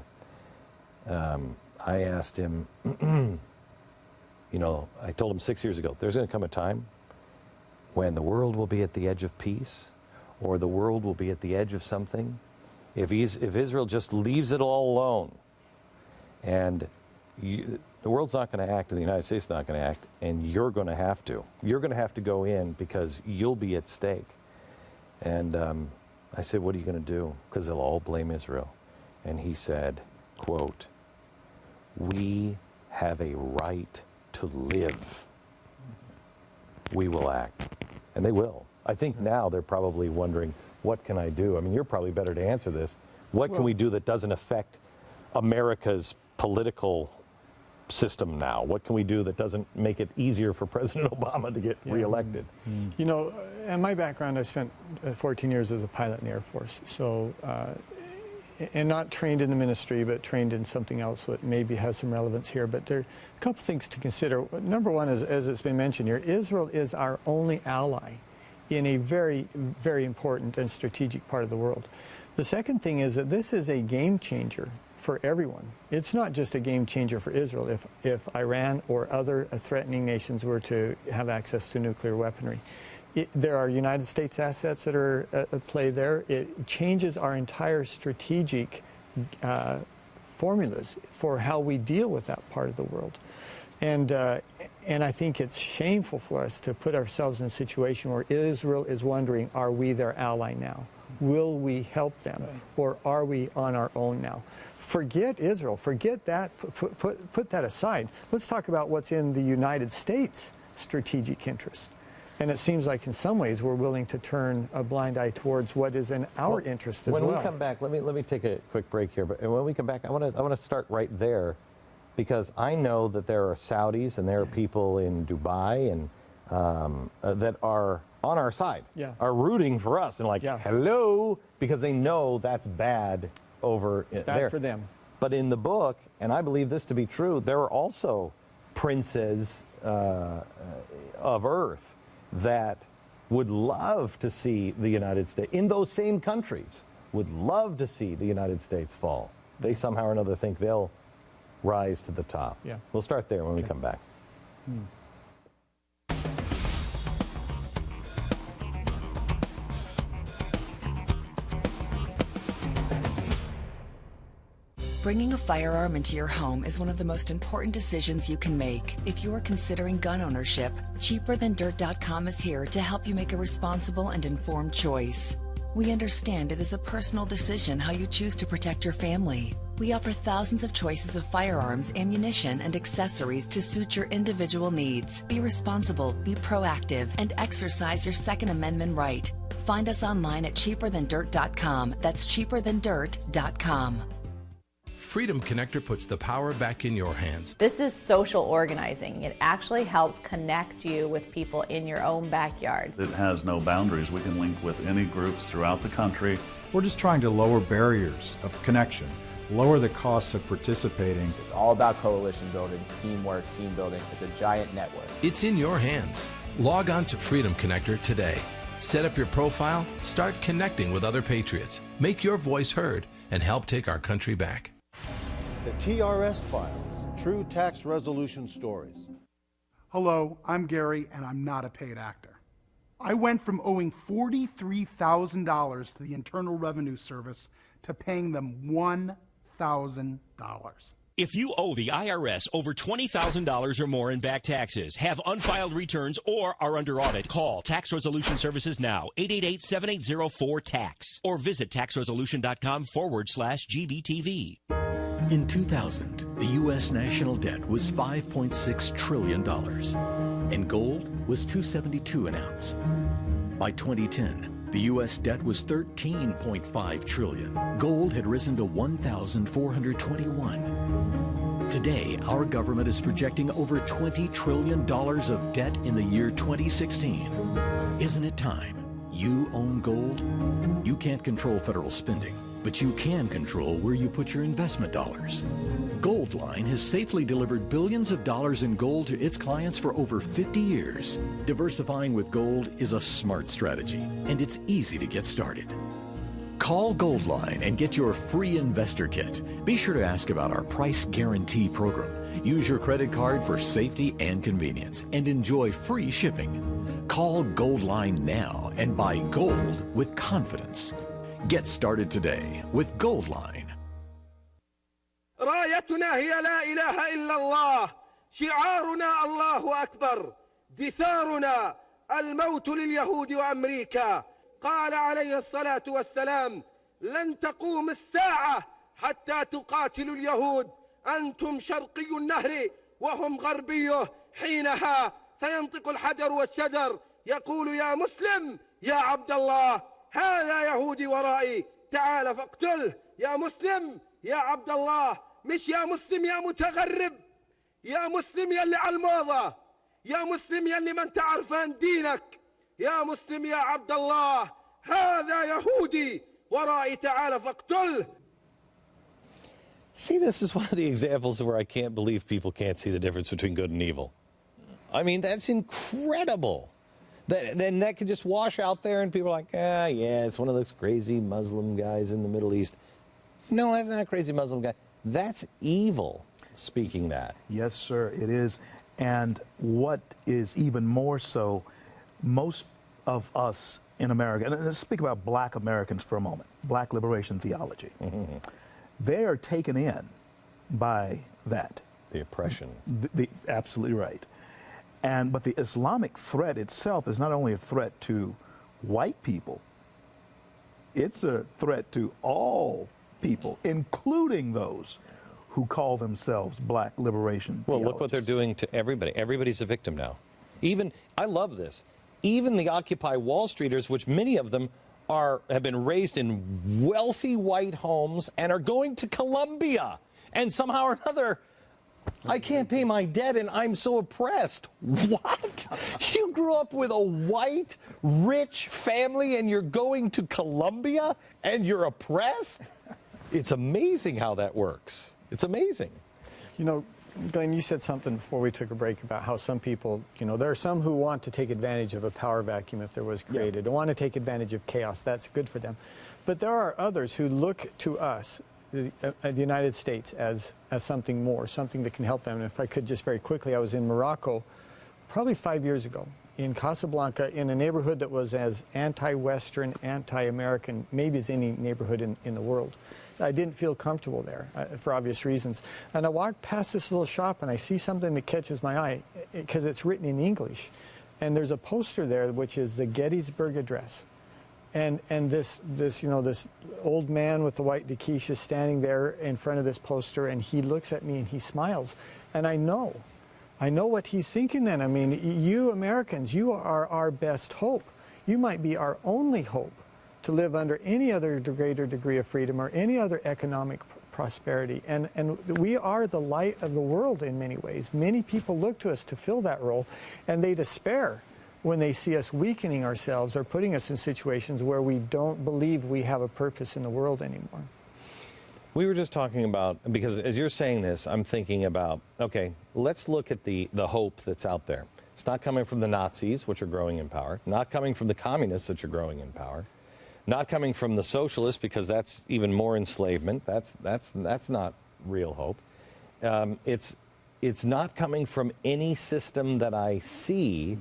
I asked him, you know, I told him 6 years ago, there's going to come a time when the world will be at the edge of peace, or the world will be at the edge of something. If Israel just leaves it all alone, and the world's not going to act, and the United States is not going to act, and you're going to have to. You're going to have to go in because you'll be at stake. And I said, what are you going to do? Because they'll all blame Israel. And he said, quote, "We have a right to live. We will act." And they will. I think now they're probably wondering, what can I do? I mean, you're probably better to answer this. What can we do that doesn't affect America's political system now? What can we do that doesn't make it easier for President Obama to get reelected? You know, in my background, I spent 14 years as a pilot in the Air Force. So, and not trained in the ministry, but trained in something else that maybe has some relevance here. But there are a couple things to consider. Number one is, as it's been mentioned here, Israel is our only ally in a very, very important and strategic part of the world. The second thing is that this is a game changer for everyone. It's not just a game changer for Israel if Iran or other threatening nations were to have access to nuclear weaponry. There are United States assets that are at play there. It changes our entire strategic formulas for how we deal with that part of the world. And I think it's shameful for us to put ourselves in a situation where Israel is wondering, are we their ally now? Will we help them? Or are we on our own now? Forget Israel. Forget that. Put that aside. Let's talk about what's in the United States' strategic interest. And it seems like in some ways we're willing to turn a blind eye towards what is in our interest as well. When we come back, let me take a quick break here. But when we come back, I want to start right there, because I know that there are Saudis and there are people in Dubai and that are on our side, are rooting for us and like, hello, because they know that's bad over there. It's bad for them. But in the book, and I believe this to be true, there are also princes of earth that would love to see the United States, in those same countries, would love to see the United States fall. They somehow or another think they'll rise to the top. Yeah. We'll start there when we come back. Bringing a firearm into your home is one of the most important decisions you can make. If you are considering gun ownership, CheaperThanDirt.com is here to help you make a responsible and informed choice. We understand it is a personal decision how you choose to protect your family. We offer thousands of choices of firearms, ammunition, and accessories to suit your individual needs. Be responsible, be proactive, and exercise your Second Amendment right. Find us online at CheaperThanDirt.com. That's CheaperThanDirt.com. Freedom Connector puts the power back in your hands. This is social organizing. It actually helps connect you with people in your own backyard. It has no boundaries. We can link with any groups throughout the country. We're just trying to lower barriers of connection, lower the costs of participating. It's all about coalition building, teamwork, team building. It's a giant network. It's in your hands. Log on to Freedom Connector today. Set up your profile, start connecting with other patriots, make your voice heard, and help take our country back. The TRS Files, True Tax Resolution Stories. Hello, I'm Gary, and I'm not a paid actor. I went from owing $43,000 to the Internal Revenue Service to paying them $1,000. If you owe the IRS over $20,000 or more in back taxes, have unfiled returns, or are under audit, call Tax Resolution Services now, 888-7804-TAX, or visit taxresolution.com/GBTV. In 2000, the U.S. national debt was $5.6 trillion, and gold was $272 an ounce. By 2010, the U.S. debt was $13.5 trillion. Gold had risen to $1,421. Today, our government is projecting over $20 trillion of debt in the year 2016. Isn't it time? You own gold? You can't control federal spending, but you can control where you put your investment dollars. Goldline has safely delivered billions of dollars in gold to its clients for over 50 years. Diversifying with gold is a smart strategy, and it's easy to get started. Call Goldline and get your free investor kit. Be sure to ask about our price guarantee program. Use your credit card for safety and convenience and enjoy free shipping. Call Goldline now and buy gold with confidence. Get started today with Goldline. رايتنا هي لا إله إلا الله، شعارنا الله أكبر، دثارنا الموت لليهود وأمريكا. قال عليه الصلاة والسلام: لن تقوم الساعة حتى تقاتلوا اليهود، أنتم شرقي النهر وهم غربيه، حينها سينطق الحجر والشجر يقول يا مسلم يا عبد الله هذا يهودي ورائي تعال فاقتله، يا مسلم يا عبد الله، مش يا مسلم يا متغرب، يا مسلم يلي على الموضة، يا مسلم يلي ما انت عرفان دينك، يا مسلم يا عبد الله هذا يهودي ورائي تعال فاقتله. See, this is one of the examples where I can't believe people can't see the difference between good and evil. I mean, that's incredible. Then that could just wash out there and people are like, yeah, it's one of those crazy Muslim guys in the Middle East. No, that's not a crazy Muslim guy. That's evil speaking that. Yes, sir, it is. And what is even more so, most of us in America, and let's speak about black Americans for a moment, black liberation theology. Mm-hmm. They are taken in by that. The oppression. Absolutely right. But the Islamic threat itself is not only a threat to white people, it's a threat to all people, including those who call themselves black liberation Well, look what they're doing to everybody. Everybody's a victim now. Even, I love this, even the Occupy Wall Streeters, which many of them have been raised in wealthy white homes and are going to Colombia. And somehow or another, I can't pay my debt and I'm so oppressed. What? You grew up with a white, rich family and you're going to Colombia and you're oppressed? It's amazing how that works. It's amazing. You know, Glenn, you said something before we took a break about how some people, you know, there are some who want to take advantage of a power vacuum if there was created, want to take advantage of chaos. That's good for them. But there are others who look to us, the United States, as something more, something that can help them. And if I could just very quickly, I was in Morocco probably 5 years ago in Casablanca in a neighborhood that was as anti-Western, anti-American, maybe as any neighborhood in the world. I didn't feel comfortable there for obvious reasons. And I walked past this little shop and I see something that catches my eye because it's written in English. And there's a poster there which is the Gettysburg Address. And this old man with the white Dakish is standing there in front of this poster and he looks at me and he smiles. And I know what he's thinking then. I mean, you Americans, you are our best hope. You might be our only hope to live under any other greater degree of freedom or any other economic prosperity. And we are the light of the world in many ways. Many people look to us to fill that role, and they despair when they see us weakening ourselves or putting us in situations where we don't believe we have a purpose in the world anymore. We were just talking about, because as you're saying this, I'm thinking about, okay, let's look at the hope that's out there. It's not coming from the Nazis, which are growing in power, not coming from the communists, which are growing in power, not coming from the socialists, because that's even more enslavement. That's not real hope. It's not coming from any system that I see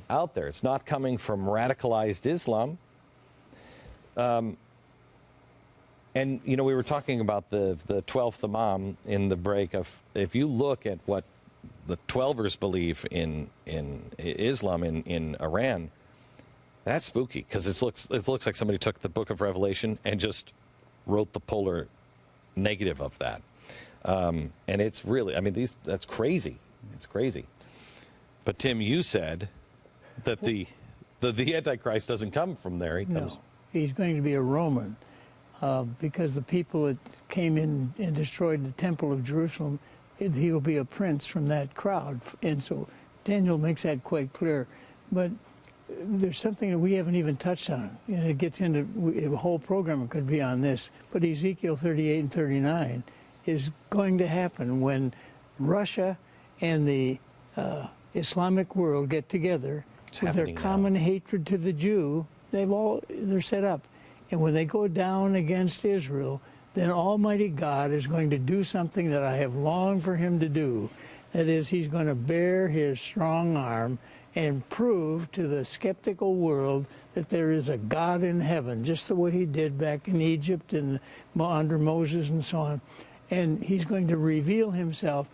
out there. It's not coming from radicalized Islam. And you know, we were talking about the 12th Imam in the break of, if you look at what the Twelvers believe in Islam in Iran, that's spooky, because it looks like somebody took the Book of Revelation and just wrote the polar negative of that. And it's really, I mean, that's crazy. It's crazy. But Tim, you said that the Antichrist doesn't come from there. No, he's going to be a Roman, because the people that came in and destroyed the Temple of Jerusalem, he will be a prince from that crowd. And so Daniel makes that quite clear. But there's something that we haven't even touched on. And it gets into a whole program could be on this. But Ezekiel 38 and 39 is going to happen when Russia and the Islamic world get together with their common hatred to the Jew. They're set up. And when they go down against Israel, then Almighty God is going to do something that I have longed for him to do. That is, he's going to bear his strong arm and prove to the skeptical world that there is a God in heaven, just the way he did back in Egypt and under Moses and so on. And he's going to reveal himself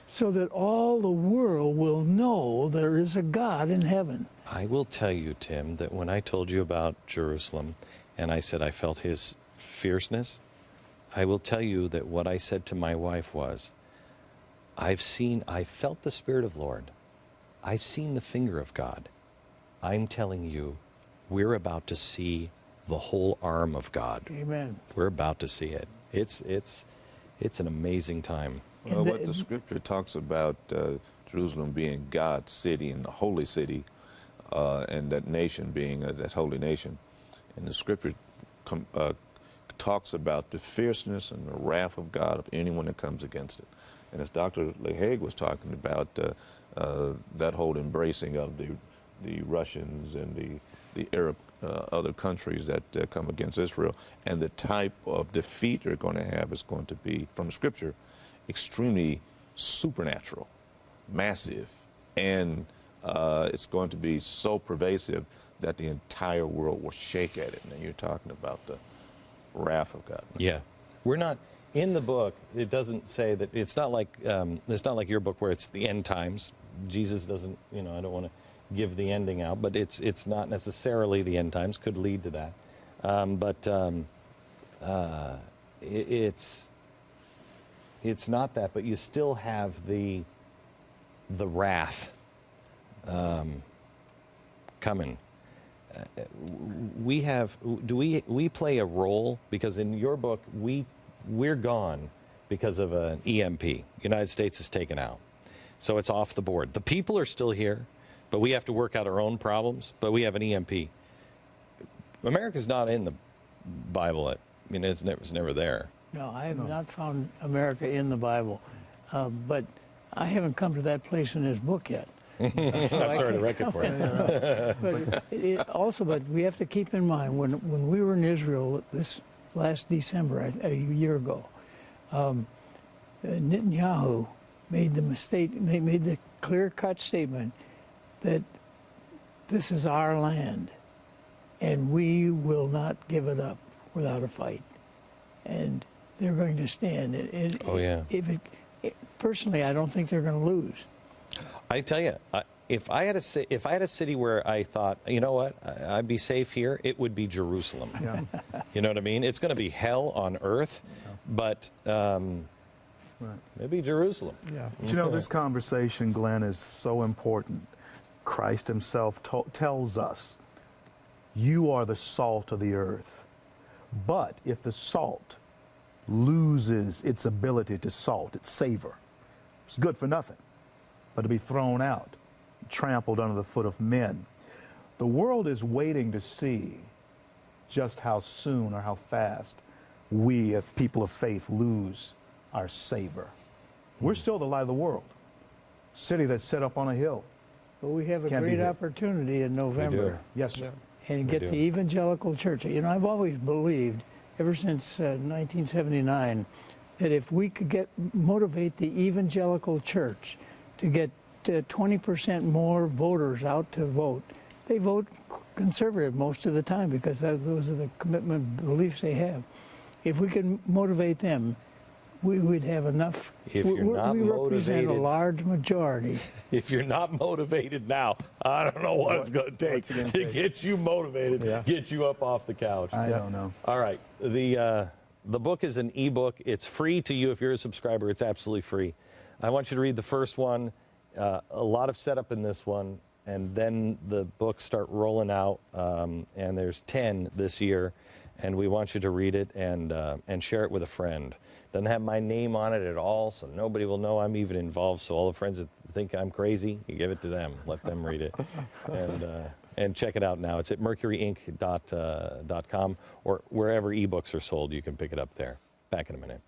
so that all the world will know there is a God in heaven. I will tell you, Tim, that when I told you about Jerusalem and I said I felt his fierceness, I will tell you that what I said to my wife was, I felt the Spirit of Lord. I've seen the finger of God. I'm telling you, we're about to see the whole arm of God. Amen. We're about to see it. It's an amazing time. Well, what the scripture talks about Jerusalem being God's city and the holy city, and that nation being that holy nation. And the scripture talks about the fierceness and the wrath of God of anyone that comes against it. And as Dr. LeHague was talking about, that whole embracing of the Russians and the Arab other countries that come against Israel, and the type of defeat they're going to have is going to be, from Scripture, extremely supernatural, massive, and it's going to be so pervasive that the entire world will shake at it. And you're talking about the wrath of God. Yeah, we're not in the book. It doesn't say that. It's not like your book where it's the end times. Jesus doesn't. I don't want to give the ending out, but it's not necessarily the end times. Could lead to that, it's not that. But you still have the wrath coming. We play a role, because in your book we're gone because of an EMP. United States is taken out, so it's off the board. The people are still here, but we have to work out our own problems. But we have an EMP. America's not in the Bible. It's never there. No, I have not found America in the Bible, but I haven't come to that place in this book yet. I'm sorry to wreck it for you. But we have to keep in mind, when we were in Israel this last December, a year ago, Netanyahu made the clear-cut statement that this is our land, and we will not give it up without a fight. And they're going to stand. Personally, I don't think they're going to lose. I tell you, if I had a city where I thought, you know what, I'd be safe here, it would be Jerusalem. Yeah. You know what I mean? It's going to be hell on earth, but maybe Jerusalem. Yeah. But this conversation, Glenn, is so important. Christ himself tells us, you are the salt of the earth. But if the salt loses its ability to salt, its savor, it's good for nothing but to be thrown out, trampled under the foot of men. The world is waiting to see just how soon or how fast we, as people of faith, lose our savor. We're still the light of the world, city that's set up on a hill. But we have a great opportunity in November. Yes, sir. And get the evangelical church. I've always believed, ever since 1979, that if we could motivate the evangelical church to get 20% more voters out to vote. They vote conservative most of the time because those are the commitment beliefs they have. If we could motivate them, we would have enough. If you're not we motivated, represent a large majority. If you're not motivated now, I don't know what it's going to take to get you motivated, get you up off the couch. I don't know. All right. The book is an ebook. It's free to you if you're a subscriber. It's absolutely free. I want you to read the first one. A lot of setup in this one, and then the books start rolling out, and there's 10 this year. and we want you to read it and share it with a friend. Doesn't have my name on it at all, so nobody will know I'm even involved. So all the friends that think I'm crazy, you give it to them. Let them read it. And check it out now. It's at mercuryinc.com or wherever ebooks are sold. You can pick it up there. Back in a minute.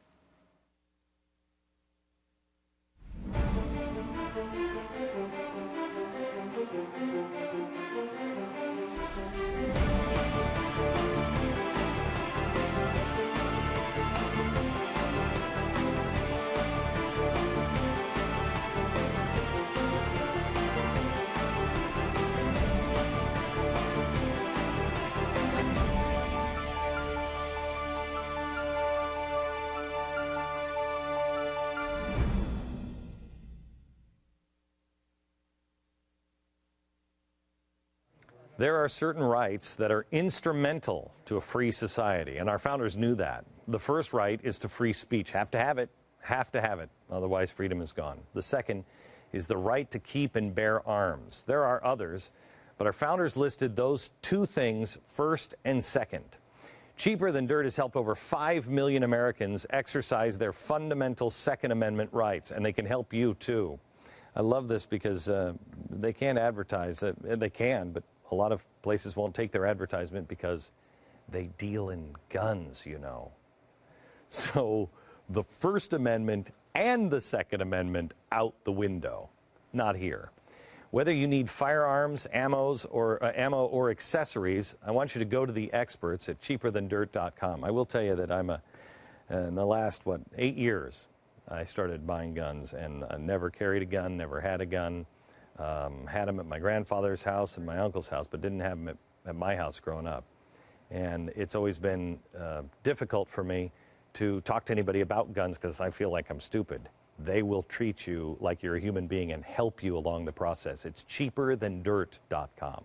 There are certain rights that are instrumental to a free society, and our founders knew that. The first right is to free speech. Have to have it, otherwise freedom is gone. The second is the right to keep and bear arms. There are others, but our founders listed those two things first and second. Cheaper Than Dirt has helped over 5 million Americans exercise their fundamental Second Amendment rights, and they can help you too. I love this because they can't advertise. They can, but a lot of places won't take their advertisement because they deal in guns, you know. So the First Amendment and the Second Amendment out the window. Not here. Whether you need firearms, ammo, or accessories, I want you to go to the experts at cheaperthandirt.com. I will tell you that in the last, 8 years, I started buying guns, and I never carried a gun, never had a gun. Had them at my grandfather's house and my uncle's house, but didn't have them at my house growing up. And it's always been difficult for me to talk to anybody about guns because I feel like I'm stupid. They will treat you like you're a human being and help you along the process. It's cheaperthandirt.com.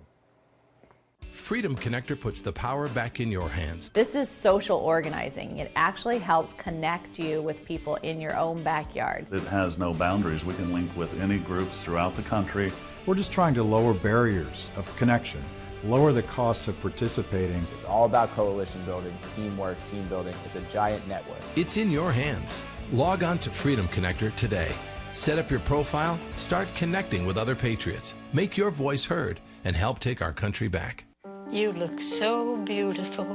Freedom Connector puts the power back in your hands. This is social organizing. It actually helps connect you with people in your own backyard. It has no boundaries. We can link with any groups throughout the country. We're just trying to lower barriers of connection, lower the costs of participating. It's all about coalition building, teamwork, team building. It's a giant network. It's in your hands. Log on to Freedom Connector today. Set up your profile, start connecting with other patriots, make your voice heard, and help take our country back. You look so beautiful,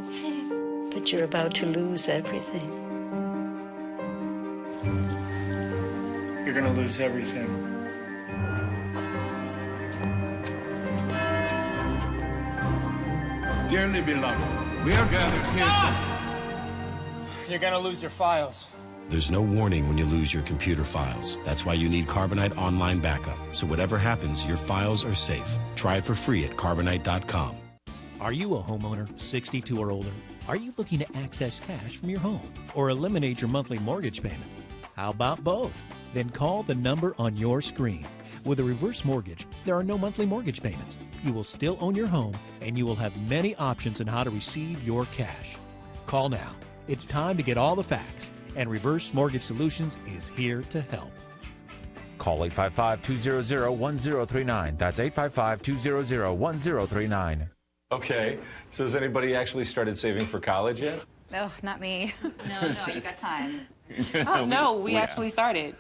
but you're about to lose everything. You're going to lose everything. Dearly beloved, we are gathered here. You're going to lose your files. There's no warning when you lose your computer files. That's why you need Carbonite Online Backup. So whatever happens, your files are safe. Try it for free at carbonite.com. Are you a homeowner 62 or older? Are you looking to access cash from your home or eliminate your monthly mortgage payment? How about both? Then call the number on your screen. With a reverse mortgage, there are no monthly mortgage payments. You will still own your home, and you will have many options on how to receive your cash. Call now. It's time to get all the facts, and Reverse Mortgage Solutions is here to help. Call 855-200-1039. That's 855-200-1039. Okay, so has anybody actually started saving for college yet? Oh, not me. No, you got time. Oh, no, we actually started.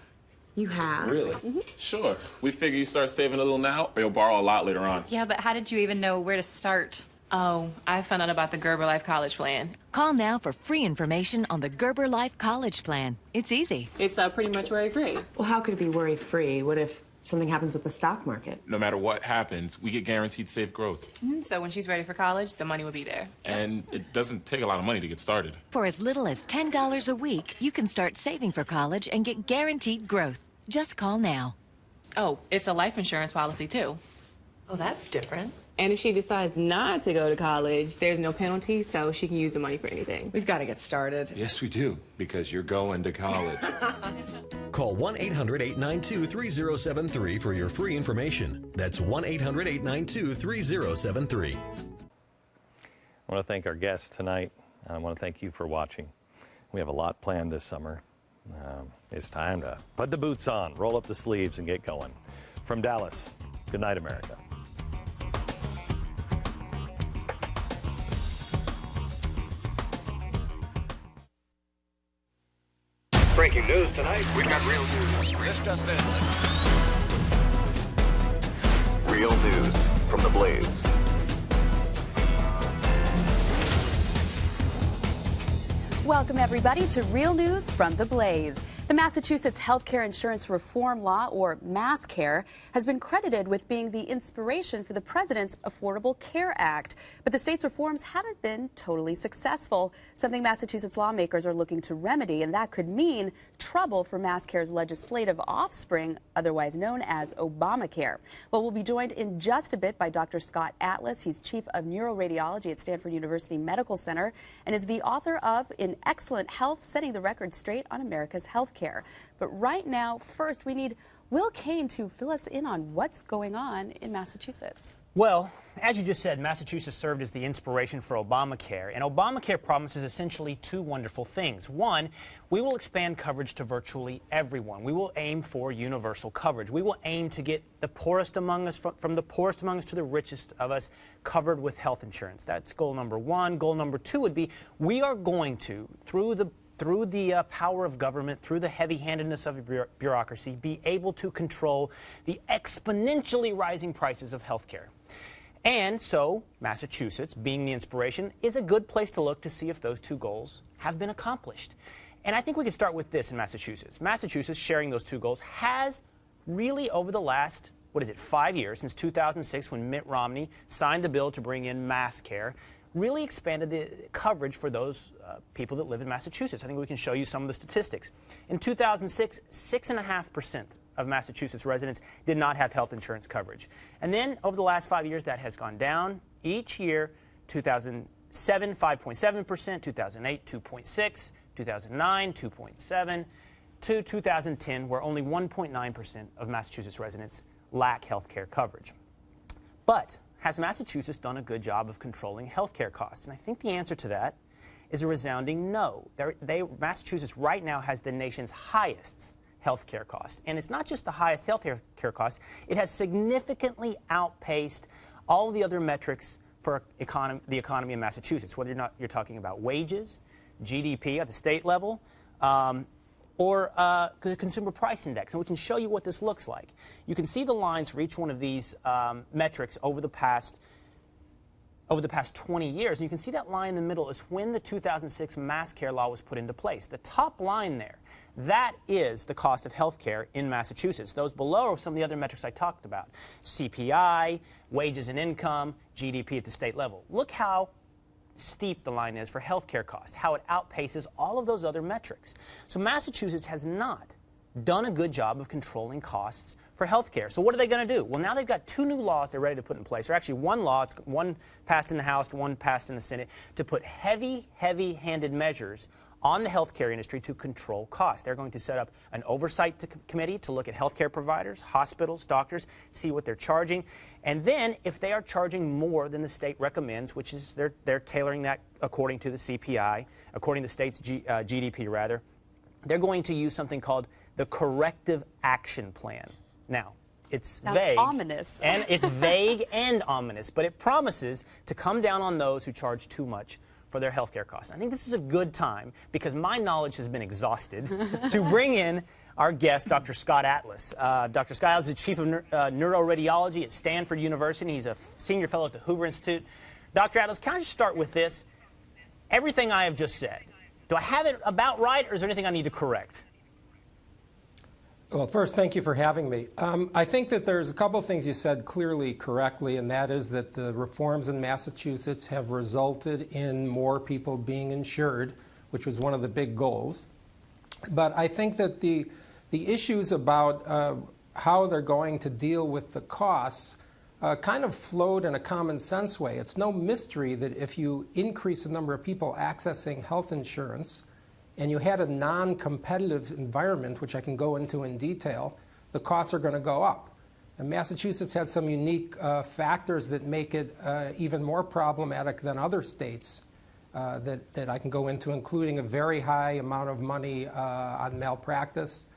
You have? Really? Sure. We figure you start saving a little now, or you'll borrow a lot later on. Yeah, but how did you even know where to start? Oh, I found out about the Gerber Life College Plan. Call now for free information on the Gerber Life College Plan. It's easy. It's pretty much worry-free. Well, how could it be worry-free? What if something happens with the stock market? No matter what happens, we get guaranteed safe growth. So when she's ready for college, the money will be there. And it doesn't take a lot of money to get started. For as little as $10 a week, you can start saving for college and get guaranteed growth. Just call now. Oh, it's a life insurance policy, too. Oh, that's different. And if she decides not to go to college, there's no penalty, so she can use the money for anything. We've got to get started. Yes, we do, because you're going to college. Call 1-800-892-3073 for your free information. That's 1-800-892-3073. I want to thank our guests tonight. I want to thank you for watching. We have a lot planned this summer. It's time to put the boots on, roll up the sleeves, and get going. From Dallas, good night, America. Breaking news tonight. We've got real news. This just in. Real news from the Blaze. Welcome, everybody, to Real News from the Blaze. The Massachusetts Healthcare Insurance Reform Law, or MassCare, has been credited with being the inspiration for the President's Affordable Care Act. But the state's reforms haven't been totally successful, something Massachusetts lawmakers are looking to remedy, and that could mean trouble for MassCare's legislative offspring, otherwise known as Obamacare. Well, we'll be joined in just a bit by Dr. Scott Atlas. He's Chief of Neuroradiology at Stanford University Medical Center and is the author of In Excellent Health, Setting the Record Straight on America's Health Care. But right now, first, we need Will Kane to fill us in on what's going on in Massachusetts. Well, as you just said, Massachusetts served as the inspiration for Obamacare, and Obamacare promises essentially two wonderful things. One, we will expand coverage to virtually everyone. We will aim for universal coverage. We will aim to get the poorest among us, from the poorest among us to the richest of us, covered with health insurance. That's goal number one. Goal number two would be we are going to, through the power of government, through the heavy-handedness of bureaucracy, be able to control the exponentially rising prices of health care. And so, Massachusetts, being the inspiration, is a good place to look to see if those two goals have been accomplished. And I think we can start with this in Massachusetts. Massachusetts, sharing those two goals, has really, over the last, 5 years, since 2006, when Mitt Romney signed the bill to bring in MassCare, really expanded the coverage for those people that live in Massachusetts. I think we can show you some of the statistics. In 2006, 6.5% of Massachusetts residents did not have health insurance coverage. And then over the last 5 years, that has gone down each year. 2007, 5.7%, 2008, 2.6%, 2009, 2.7%, to 2010, where only 1.9% of Massachusetts residents lack health care coverage. But has Massachusetts done a good job of controlling health care costs? And I think the answer to that is a resounding no. Massachusetts right now has the nation's highest health care cost. And it's not just the highest health care cost, it has significantly outpaced all the other metrics for the economy in Massachusetts, whether or not you're talking about wages, GDP at the state level, or the Consumer Price Index. And we can show you what this looks like. You can see the lines for each one of these metrics over the past 20 years. And you can see that line in the middle is when the 2006 MassCare law was put into place. The top line there, that is the cost of health care in Massachusetts. Those below are some of the other metrics I talked about. CPI, wages and income, GDP at the state level. Look how steep the line is for health care costs, how it outpaces all of those other metrics. So Massachusetts has not done a good job of controlling costs for health care. So what are they going to do? Well, now they've got two new laws they're ready to put in place, or actually one law, one passed in the House, one passed in the Senate, to put heavy-handed measures on the healthcare industry to control costs. They're going to set up an oversight committee to look at healthcare providers, hospitals, doctors, see what they're charging. And then if they are charging more than the state recommends, which is they're tailoring that according to the CPI, according to the state's GDP rather, they're going to use something called the Corrective Action Plan. Now, it's vague. Ominous. And it's vague and ominous, but it promises to come down on those who charge too much for their health care costs. I think this is a good time, because my knowledge has been exhausted, to bring in our guest, Dr. Scott Atlas. Dr. Scott Atlas is the Chief of Neuroradiology at Stanford University. He's a senior fellow at the Hoover Institute. Dr. Atlas, can I just start with this? Everything I have just said, do I have it about right, or is there anything I need to correct? Well, first, thank you for having me. I think that there's a couple of things you said clearly correctly, and that is that the reforms in Massachusetts have resulted in more people being insured, which was one of the big goals. But I think that the issues about how they're going to deal with the costs kind of flowed in a common sense way. It's no mystery that if you increase the number of people accessing health insurance, and you had a non-competitive environment, which I can go into in detail, the costs are going to go up. And Massachusetts has some unique factors that make it even more problematic than other states that I can go into, including a very high amount of money on malpractice,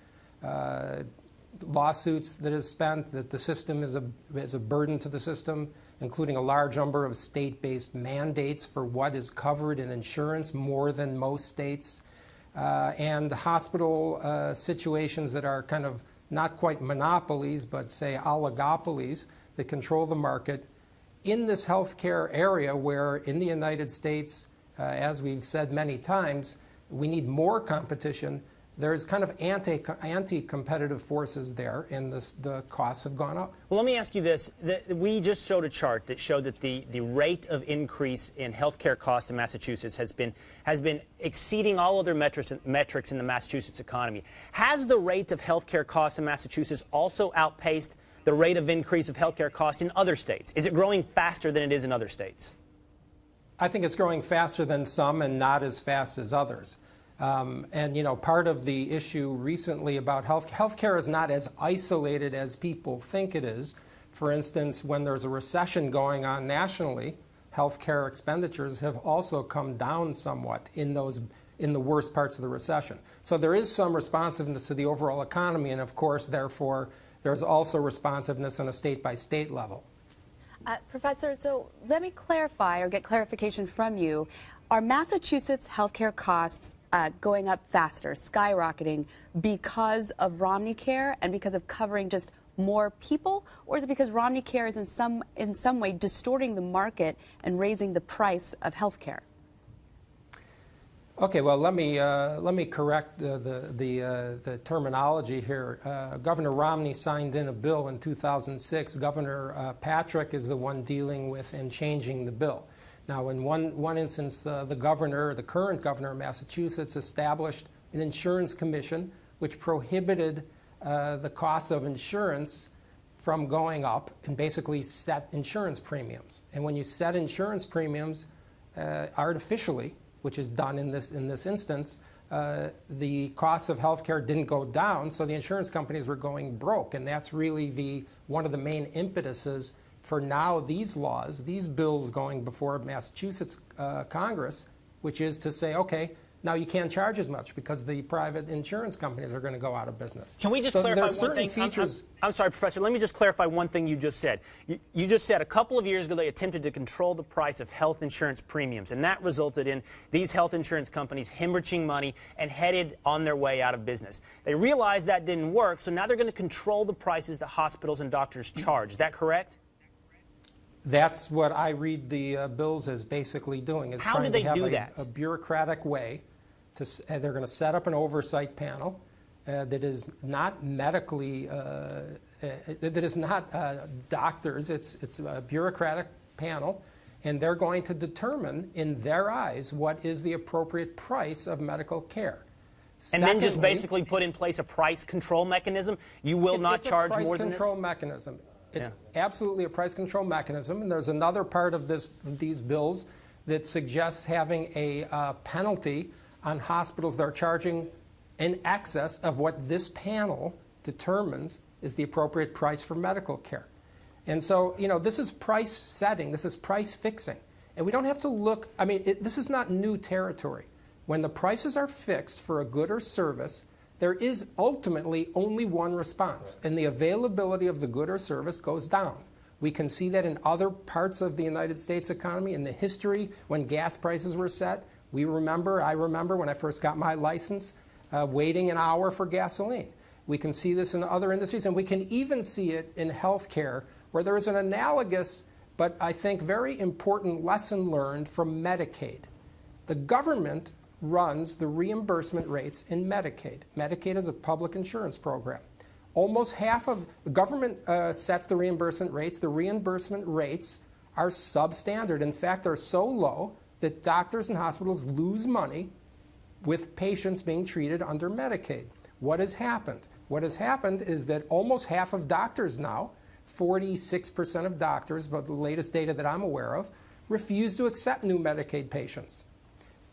lawsuits that is spent, that the system is a burden to the system, including a large number of state-based mandates for what is covered in insurance, more than most states. and hospital situations that are kind of not quite monopolies, but say oligopolies that control the market in this healthcare area where in the United States, as we've said many times, we need more competition. There's kind of anti-competitive forces there, and the costs have gone up. Well, let me ask you this. We just showed a chart that showed that the rate of increase in healthcare costs in Massachusetts has been exceeding all other metrics in the Massachusetts economy. Has the rate of healthcare costs in Massachusetts also outpaced the rate of increase of healthcare costs in other states? Is it growing faster than it is in other states? I think it's growing faster than some and not as fast as others. And, you know, part of the issue recently about healthcare is not as isolated as people think it is. For instance, when there's a recession going on nationally, healthcare expenditures have also come down somewhat in the worst parts of the recession. So there is some responsiveness to the overall economy, and of course, therefore, there's also responsiveness on a state-by-state level. Professor, so let me clarify or get clarification from you. Are Massachusetts healthcare costs going up faster, skyrocketing, because of Romneycare and because of covering just more people, or is it because Romneycare is in some way distorting the market and raising the price of healthcare? Okay, well, let me correct the terminology here. Governor Romney signed in a bill in 2006. Governor Patrick is the one dealing with and changing the bill. Now, in one instance, the current governor of Massachusetts established an insurance commission which prohibited the cost of insurance from going up and basically set insurance premiums. And when you set insurance premiums artificially, which is done in this instance, the costs of health care didn't go down, so the insurance companies were going broke. And that's really one of the main impetuses for now these laws, these bills going before Massachusetts Congress, which is to say, okay, now you can't charge as much because the private insurance companies are going to go out of business. Can we just clarify one thing? I'm sorry, Professor, let me just clarify one thing you just said. You just said a couple of years ago they attempted to control the price of health insurance premiums, and that resulted in these health insurance companies hemorrhaging money and headed on their way out of business. They realized that didn't work, so now they're going to control the prices that hospitals and doctors charge. Is that correct? That's what I read the bills as basically doing. Is How do they do that? A bureaucratic way. They're going to set up an oversight panel that is not medically, that is not doctors. It's a bureaucratic panel, and they're going to determine, in their eyes, what is the appropriate price of medical care. And then just basically put in place a price control mechanism. You will not charge more than this? It's a price control mechanism. It's absolutely a price control mechanism, and there's another part of these bills that suggests having a penalty on hospitals that are charging in excess of what this panel determines is the appropriate price for medical care. And so, you know, this is price setting, this is price fixing. And we don't have to look, I mean, this is not new territory. When the prices are fixed for a good or service, there is ultimately only one response, and the availability of the good or service goes down. We can see that in other parts of the United States economy. In the history, when gas prices were set, I remember when I first got my license, waiting an hour for gasoline. We can see this in other industries, and we can even see it in healthcare, where there is an analogous, but I think very important lesson learned from Medicaid. The government runs the reimbursement rates in Medicaid. Medicaid is a public insurance program. Almost half of the government sets the reimbursement rates. The reimbursement rates are substandard. In fact, they're so low that doctors and hospitals lose money with patients being treated under Medicaid. What has happened? What has happened is that almost half of doctors now, 46% of doctors, but the latest data that I'm aware of, refuse to accept new Medicaid patients.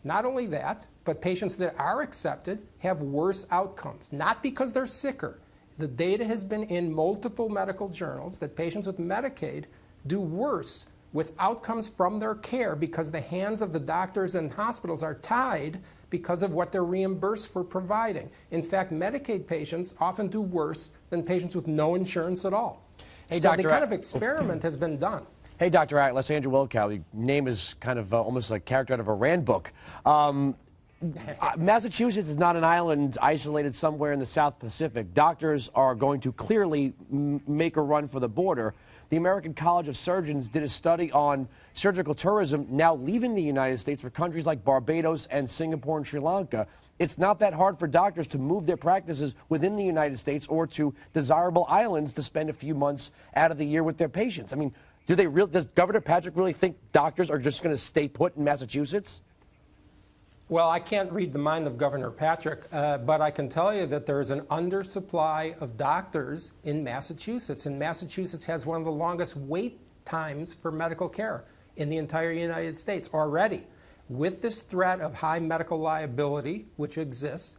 Not only that, but patients that are accepted have worse outcomes, not because they're sicker. The data has been in multiple medical journals that patients with Medicaid do worse with outcomes from their care because the hands of the doctors and hospitals are tied because of what they're reimbursed for providing. In fact, Medicaid patients often do worse than patients with no insurance at all. Hey, so Dr. the kind of experiment has been done. Hey, Dr. Atlas, Andrew Wilkow, your name is kind of almost like a character out of a Rand book. Massachusetts is not an island isolated somewhere in the South Pacific. Doctors are going to clearly make a run for the border. The American College of Surgeons did a study on surgical tourism now leaving the United States for countries like Barbados and Singapore and Sri Lanka. It's not that hard for doctors to move their practices within the United States or to desirable islands to spend a few months out of the year with their patients. I mean, does Governor Patrick really think doctors are just going to stay put in Massachusetts? Well, I can't read the mind of Governor Patrick, but I can tell you that there is an undersupply of doctors in Massachusetts, and Massachusetts has one of the longest wait times for medical care in the entire United States already. With this threat of high medical liability, which exists,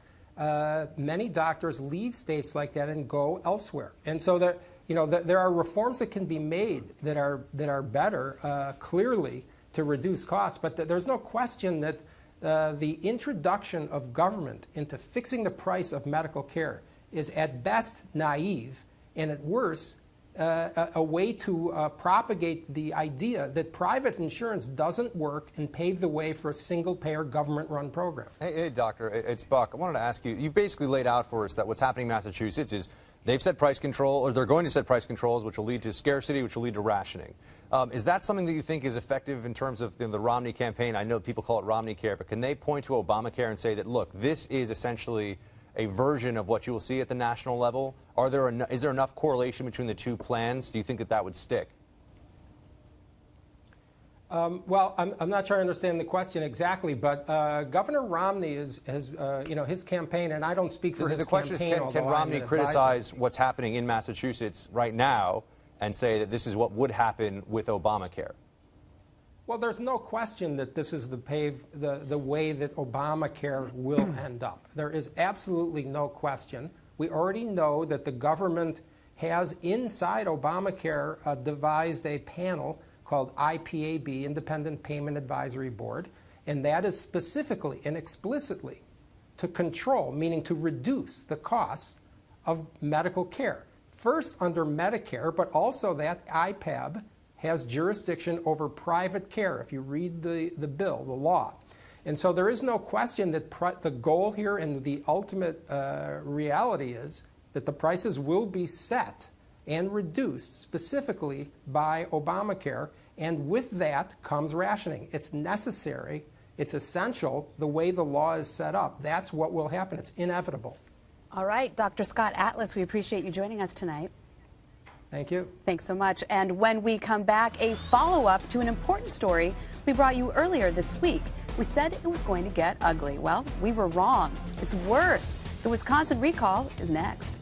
many doctors leave states like that and go elsewhere. And so there are reforms that can be made that are better, clearly, to reduce costs, but there's no question that the introduction of government into fixing the price of medical care is at best naive and at worst a way to propagate the idea that private insurance doesn't work and pave the way for a single-payer government-run program. Hey, doctor, it's Buck. I wanted to ask you, you've basically laid out for us that what's happening in Massachusetts is they've set price control, or they're going to set price controls, which will lead to scarcity, which will lead to rationing. Is that something that you think is effective in terms of the Romney campaign? I know people call it Romney Care, but can they point to Obamacare and say that, look, this is essentially a version of what you will see at the national level? Is there enough correlation between the two plans? Do you think that would stick? Well, I'm not sure I understand the question exactly, but Governor Romney has his campaign, and I don't speak for his campaign. The question is, can Romney criticize what's happening in Massachusetts right now and say that this is what would happen with Obamacare? Well, there's no question that this is the way that Obamacare will end up. There is absolutely no question. We already know that the government has inside Obamacare devised a panel called IPAB, Independent Payment Advisory Board, and that is specifically and explicitly to control, meaning to reduce the costs of medical care. First under Medicare, but also that IPAB has jurisdiction over private care, if you read the bill, the law. And so there is no question that the goal here and the ultimate reality is that the prices will be set and reduced specifically by Obamacare, and with that comes rationing. It's necessary, it's essential, the way the law is set up. That's what will happen. It's inevitable. All right, Dr. Scott Atlas, we appreciate you joining us tonight. Thank you. Thanks so much. And when we come back, a follow-up to an important story we brought you earlier this week. We said it was going to get ugly. Well, we were wrong. It's worse. The Wisconsin recall is next.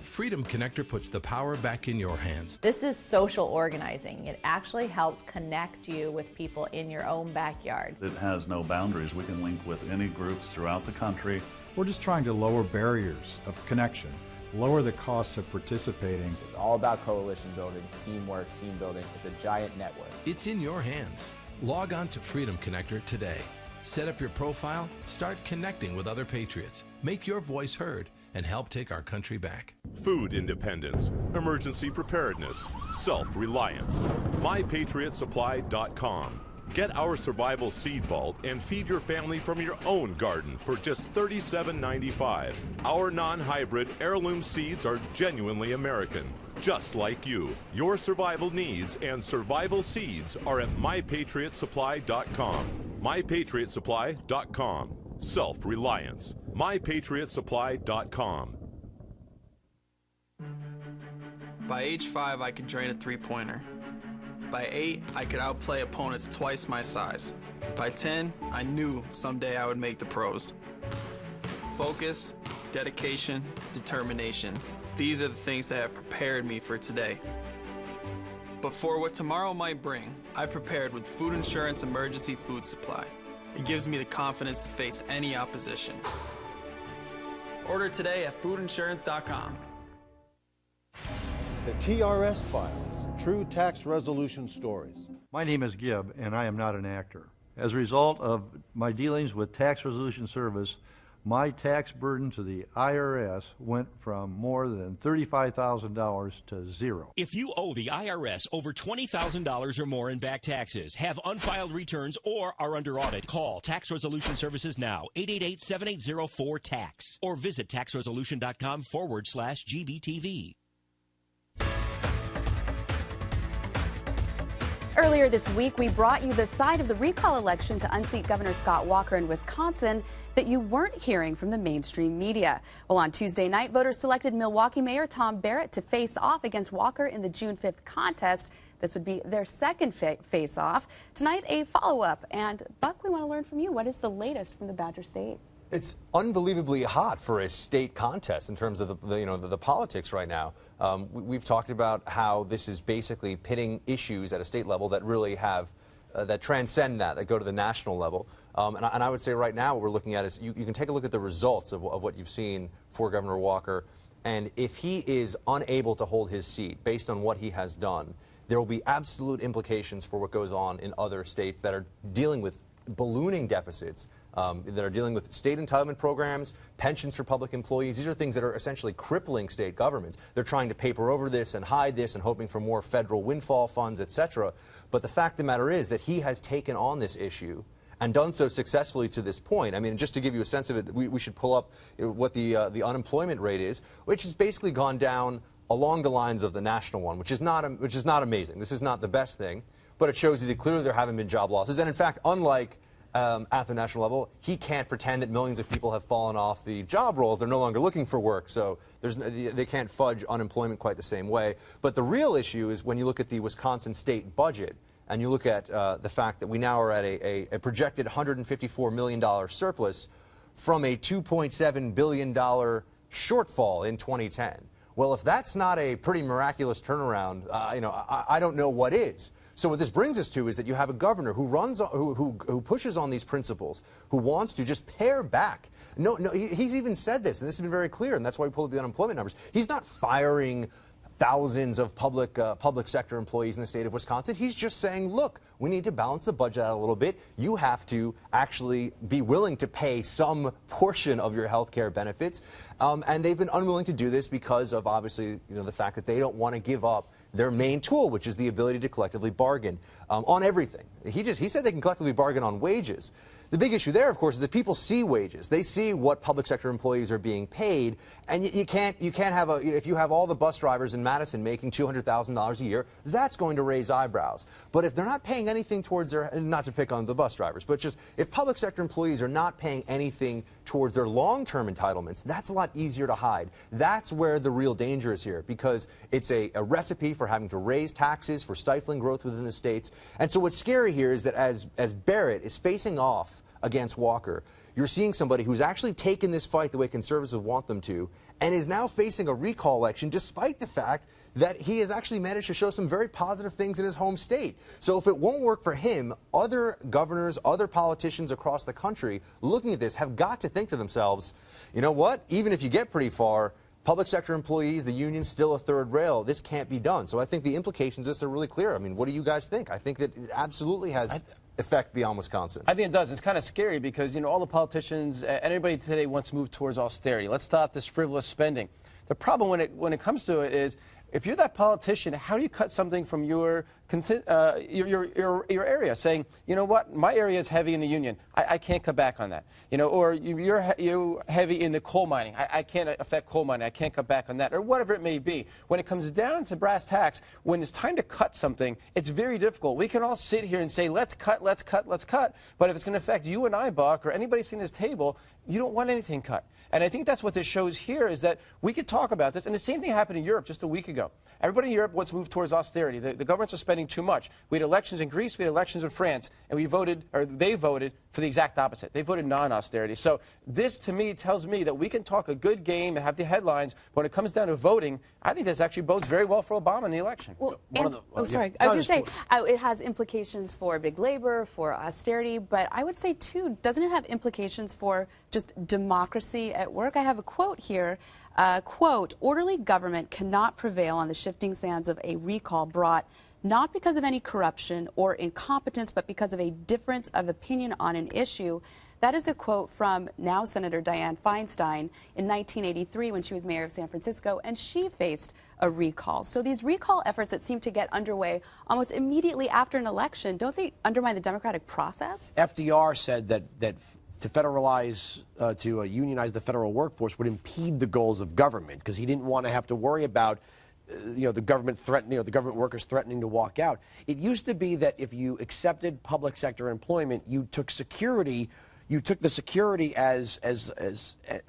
Freedom Connector puts the power back in your hands. This is social organizing. It actually helps connect you with people in your own backyard. It has no boundaries. We can link with any groups throughout the country. We're just trying to lower barriers of connection, lower the costs of participating. It's all about coalition building, teamwork, team building. It's a giant network. It's in your hands. Log on to Freedom Connector today. Set up your profile, start connecting with other patriots, make your voice heard, and help take our country back. Food independence, emergency preparedness, self-reliance. MyPatriotSupply.com. Get our survival seed vault and feed your family from your own garden for just $37.95. Our non-hybrid heirloom seeds are genuinely American, just like you. Your survival needs and survival seeds are at MyPatriotSupply.com. MyPatriotSupply.com. Self-reliance. MyPatriotSupply.com. By age 5, I could drain a three-pointer. By 8, I could outplay opponents twice my size. By 10, I knew someday I would make the pros. Focus, dedication, determination. These are the things that have prepared me for today. But for what tomorrow might bring, I prepared with Food Insurance Emergency Food Supply. It gives me the confidence to face any opposition. Order today at foodinsurance.com. The TRS Files, True Tax Resolution Stories. My name is Gibb, and I am not an actor. As a result of my dealings with Tax Resolution Service, my tax burden to the IRS went from more than $35,000 to zero. If you owe the IRS over $20,000 or more in back taxes, have unfiled returns, or are under audit, call Tax Resolution Services now, 888-7804-TAX, or visit taxresolution.com/GBTV. Earlier this week, we brought you the side of the recall election to unseat Governor Scott Walker in Wisconsin that you weren't hearing from the mainstream media. Well, on Tuesday night, voters selected Milwaukee Mayor Tom Barrett to face off against Walker in the June 5th contest. This would be their second face-off. Tonight, a follow-up. And, Buck, we want to learn from you. What is the latest from the Badger State? It's unbelievably hot for a state contest in terms of the politics right now. We've talked about how this is basically pitting issues at a state level that really have that transcend that go to the national level. And I would say right now what we're looking at is you can take a look at the results of what you've seen for Governor Walker, and if he is unable to hold his seat based on what he has done, there will be absolute implications for what goes on in other states that are dealing with ballooning deficits, that are dealing with state entitlement programs, pensions for public employees. These are things that are essentially crippling state governments. They're trying to paper over this and hide this and hoping for more federal windfall funds, etc. But the fact of the matter is that he has taken on this issue and done so successfully to this point. I mean, just to give you a sense of it, we should pull up what the unemployment rate is, which has basically gone down along the lines of the national one, which is not amazing. This is not the best thing, but it shows you that clearly there haven't been job losses. And in fact, unlike at the national level, he can't pretend that millions of people have fallen off the job rolls. They're no longer looking for work, so they can't fudge unemployment quite the same way. But the real issue is when you look at the Wisconsin state budget and you look at the fact that we now are at a projected $154 million surplus from a $2.7 billion shortfall in 2010. Well, if that's not a pretty miraculous turnaround, I don't know what is. So what this brings us to is that you have a governor who pushes on these principles, who wants to just pare back. No, he's even said this, and this has been very clear, and that's why we pulled up the unemployment numbers. He's not firing thousands of public sector employees in the state of Wisconsin. He's just saying, look, we need to balance the budget out a little bit. You have to actually be willing to pay some portion of your health care benefits. And they've been unwilling to do this because of, obviously, the fact that they don't want to give up their main tool, which is the ability to collectively bargain on everything. He said they can collectively bargain on wages. The big issue there, of course, is that people see wages. They see what public sector employees are being paid, and you can't have if you have all the bus drivers in Madison making $200,000 a year, that's going to raise eyebrows. But if they're not paying anything towards their, not to pick on the bus drivers, but just if public sector employees are not paying anything towards their long-term entitlements, that's a lot easier to hide. That's where the real danger is here, because it's a recipe for having to raise taxes, for stifling growth within the states. And so what's scary here is that as Barrett is facing off against Walker, you're seeing somebody who's actually taken this fight the way conservatives want them to, and is now facing a recall election despite the fact that he has actually managed to show some very positive things in his home state. So if it won't work for him, other governors, other politicians across the country looking at this have got to think to themselves, you know what, even if you get pretty far, public sector employees, the union's still a third rail. This can't be done. So I think the implications of this are really clear. I mean, what do you guys think? I think that it absolutely has effect beyond Wisconsin. I think it does. It's kind of scary because, all the politicians, everybody today wants to move towards austerity. Let's stop this frivolous spending. The problem when it comes to it is, if you're that politician, how do you cut something from your area, saying, you know what, my area is heavy in the union, I can't cut back on that, or you're heavy in the coal mining, I can't affect coal mining, I can't cut back on that, or whatever it may be. When it comes down to brass tacks, when it's time to cut something, it's very difficult. We can all sit here and say, let's cut, let's cut, let's cut, but if it's going to affect you and I, Buck, or anybody sitting at this table, you don't want anything cut. And I think that's what this shows here, is that we could talk about this, and the same thing happened in Europe just a week ago. Everybody in Europe wants to move towards austerity. The governments are spending too much. We had elections in Greece, we had elections in France, and they voted for the exact opposite. They voted non-austerity. So this, to me, tells me that we can talk a good game and have the headlines, but when it comes down to voting, I think this actually bodes very well for Obama in the election. Well, I was going to say, it has implications for big labor, for austerity, but I would say, too, doesn't it have implications for just democracy at work? I have a quote here. Quote, orderly government cannot prevail on the shifting sands of a recall brought not because of any corruption or incompetence, but because of a difference of opinion on an issue. That is a quote from now Senator Dianne Feinstein in 1983 when she was mayor of San Francisco, and she faced a recall. So these recall efforts that seem to get underway almost immediately after an election, don't they undermine the democratic process? FDR said that to federalize, to unionize the federal workforce would impede the goals of government, because he didn't want to have to worry about the government threatening, the government workers threatening to walk out. It used to be that if you accepted public sector employment, you took security. You took the security as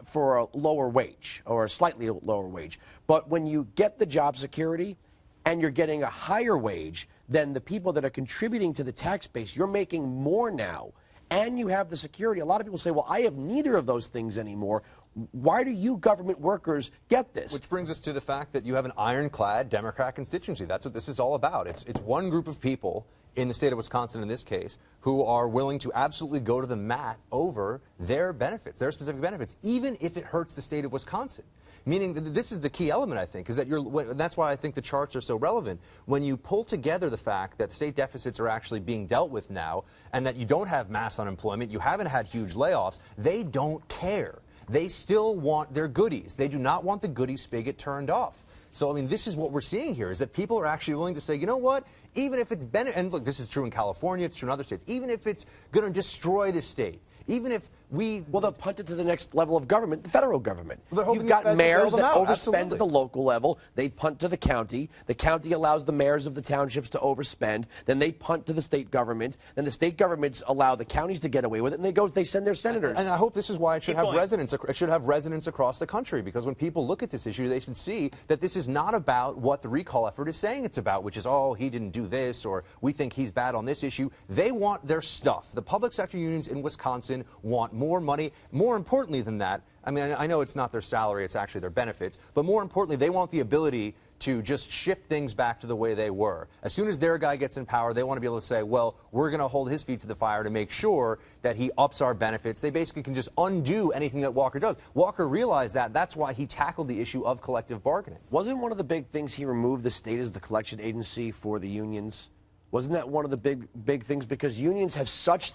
for a lower wage, or a slightly lower wage. But when you get the job security and you're getting a higher wage than the people that are contributing to the tax base, you're making more now, and you have the security. A lot of people say, well, I have neither of those things anymore. Why do you government workers get this? Which brings us to the fact that you have an ironclad Democrat constituency. That's what this is all about. It's one group of people in the state of Wisconsin in this case who are willing to absolutely go to the mat over their benefits, their specific benefits, even if it hurts the state of Wisconsin. Meaning that this is the key element, I think, is that that's why I think the charts are so relevant. When you pull together the fact that state deficits are actually being dealt with now, and that you don't have mass unemployment, you haven't had huge layoffs, they don't care. They still want their goodies. They do not want the goodie spigot turned off. So, I mean, this is what we're seeing here, is that people are actually willing to say, you know what, even if it's and look, this is true in California, it's true in other states, even if it's going to destroy the state, even if well, they'll punt it to the next level of government, the federal government. Well, you've got mayors that overspend Absolutely. at the local level. They punt to the county. The county allows the mayors of the townships to overspend. Then they punt to the state government. Then the state governments allow the counties to get away with it, and they send their senators. And I hope this is why it should have resonance. It should have resonance across the country, because when people look at this issue, they should see that this is not about what the recall effort is saying it's about, which is, oh, he didn't do this, or we think he's bad on this issue. They want their stuff. The public sector unions in Wisconsin want more money. More importantly than that, I mean, I know it's not their salary, it's actually their benefits, but more importantly, they want the ability to just shift things back to the way they were. As soon as their guy gets in power, they want to be able to say, well, we're going to hold his feet to the fire to make sure that he ups our benefits. They basically can just undo anything that Walker does. Walker realized that. That's why he tackled the issue of collective bargaining. Wasn't one of the big things he removed the state as the collection agency for the unions? Wasn't that one of the big things? Because unions have such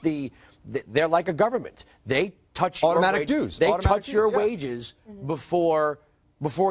they're like a government. They touch automatic dues. They touch your wages before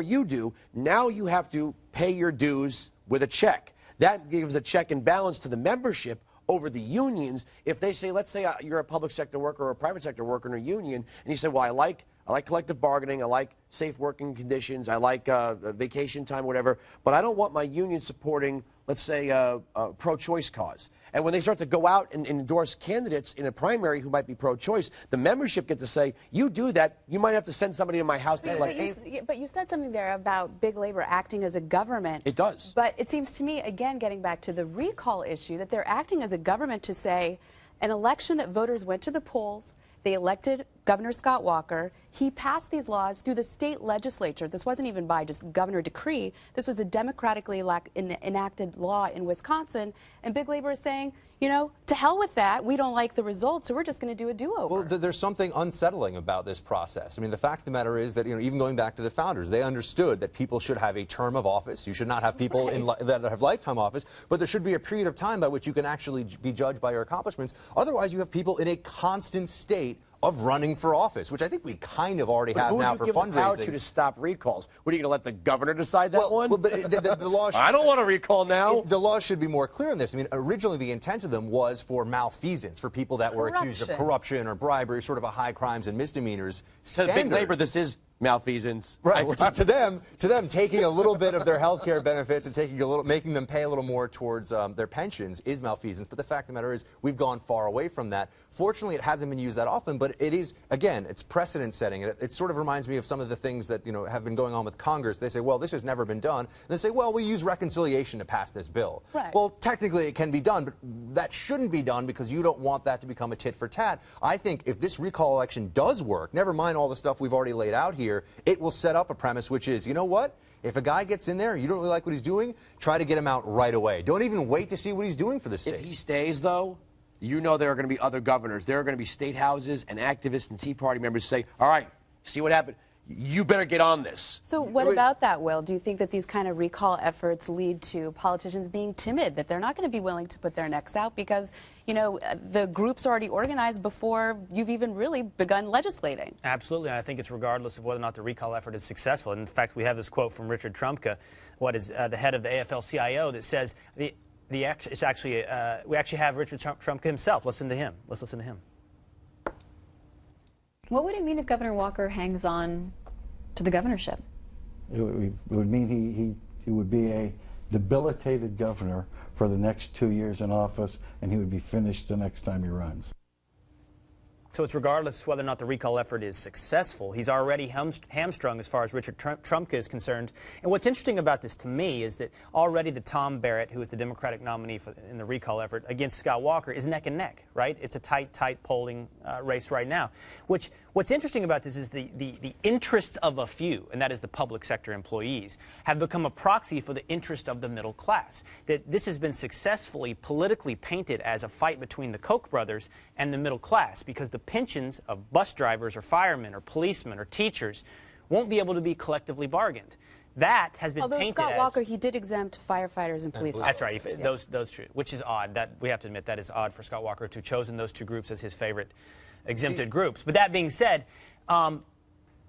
you do. Now you have to pay your dues with a check. That gives a check and balance to the membership over the unions. If they say, let's say you're a public sector worker or a private sector worker in a union, and you say, well, I like collective bargaining, I like safe working conditions, I like vacation time, whatever, but I don't want my union supporting, let's say, a pro-choice cause. And when they start to go out and endorse candidates in a primary who might be pro-choice, the membership get to say, you do that, you might have to send somebody to my house to But you said something there about big labor acting as a government. It does. But it seems to me, again, getting back to the recall issue, that they're acting as a government to say an election that voters went to the polls, they elected Governor Scott Walker. He passed these laws through the state legislature. This wasn't even by just governor decree. This was a democratically enacted law in Wisconsin. And big labor is saying, you know, to hell with that. We don't like the results, so we're just going to do a do-over. Well, there's something unsettling about this process. I mean, the fact of the matter is that, you know, even going back to the founders, they understood that people should have a term of office. You should not have people that have lifetime office, but there should be a period of time by which you can actually be judged by your accomplishments. Otherwise, you have people in a constant state of running for office, which I think we kind of already have now for fundraising. Who would you give the power to stop recalls? What, are you going to let the governor decide that one? Well, but the law I don't want to recall now. The law should be more clear on this. I mean, originally the intent of them was for malfeasance, for people that were accused of corruption or bribery, sort of a high crimes and misdemeanors standard. To big labor, this is malfeasance. Right. Well, to them, taking a little bit of their health care benefits and making them pay a little more towards their pensions is malfeasance. But the fact of the matter is, we've gone far away from that. Fortunately, it hasn't been used that often, but it is, again, it's precedent setting. It sort of reminds me of some of the things that, you know, have been going on with Congress. They say, well, this has never been done. And they say, well, we use reconciliation to pass this bill. Right. Well, technically it can be done, but that shouldn't be done because you don't want that to become a tit for tat. I think if this recall election does work, never mind all the stuff we've already laid out here, it will set up a premise which is, you know what? If a guy gets in there and you don't really like what he's doing, try to get him out right away. Don't even wait to see what he's doing for the state. If he stays, though, you know there are going to be other governors. There are going to be state houses and activists and Tea Party members say, all right, see what happened? you better get on this. So what about that, Will? Do you think that these kind of recall efforts lead to politicians being timid, that they're not going to be willing to put their necks out because, you know, the group's already organized before you've even really begun legislating? Absolutely. I think it's regardless of whether or not the recall effort is successful. In fact, we have this quote from Richard Trumka, the head of the AFL-CIO, that says we actually have Richard Trumka himself. Listen to him. Let's listen to him. What would it mean if Governor Walker hangs on to the governorship? It would mean he would be a debilitated governor for the next 2 years in office, and he would be finished the next time he runs. So it's regardless whether or not the recall effort is successful. He's already hamstrung as far as Richard Trumka is concerned. And what's interesting about this to me is that already the Tom Barrett, who is the Democratic nominee in the recall effort against Scott Walker, is neck and neck, right? It's a tight polling race right now. What's interesting about this is the interests of a few, and that is the public sector employees, have become a proxy for the interest of the middle class. That this has been successfully politically painted as a fight between the Koch brothers and the middle class, because the pensions of bus drivers or firemen or policemen or teachers won't be able to be collectively bargained. That has been painted Scott as... Walker, he did exempt firefighters and police officers. That's right. Those two, which is odd. That we have to admit, that is odd for Scott Walker to have chosen those two groups as his favorite exempted groups. But that being said,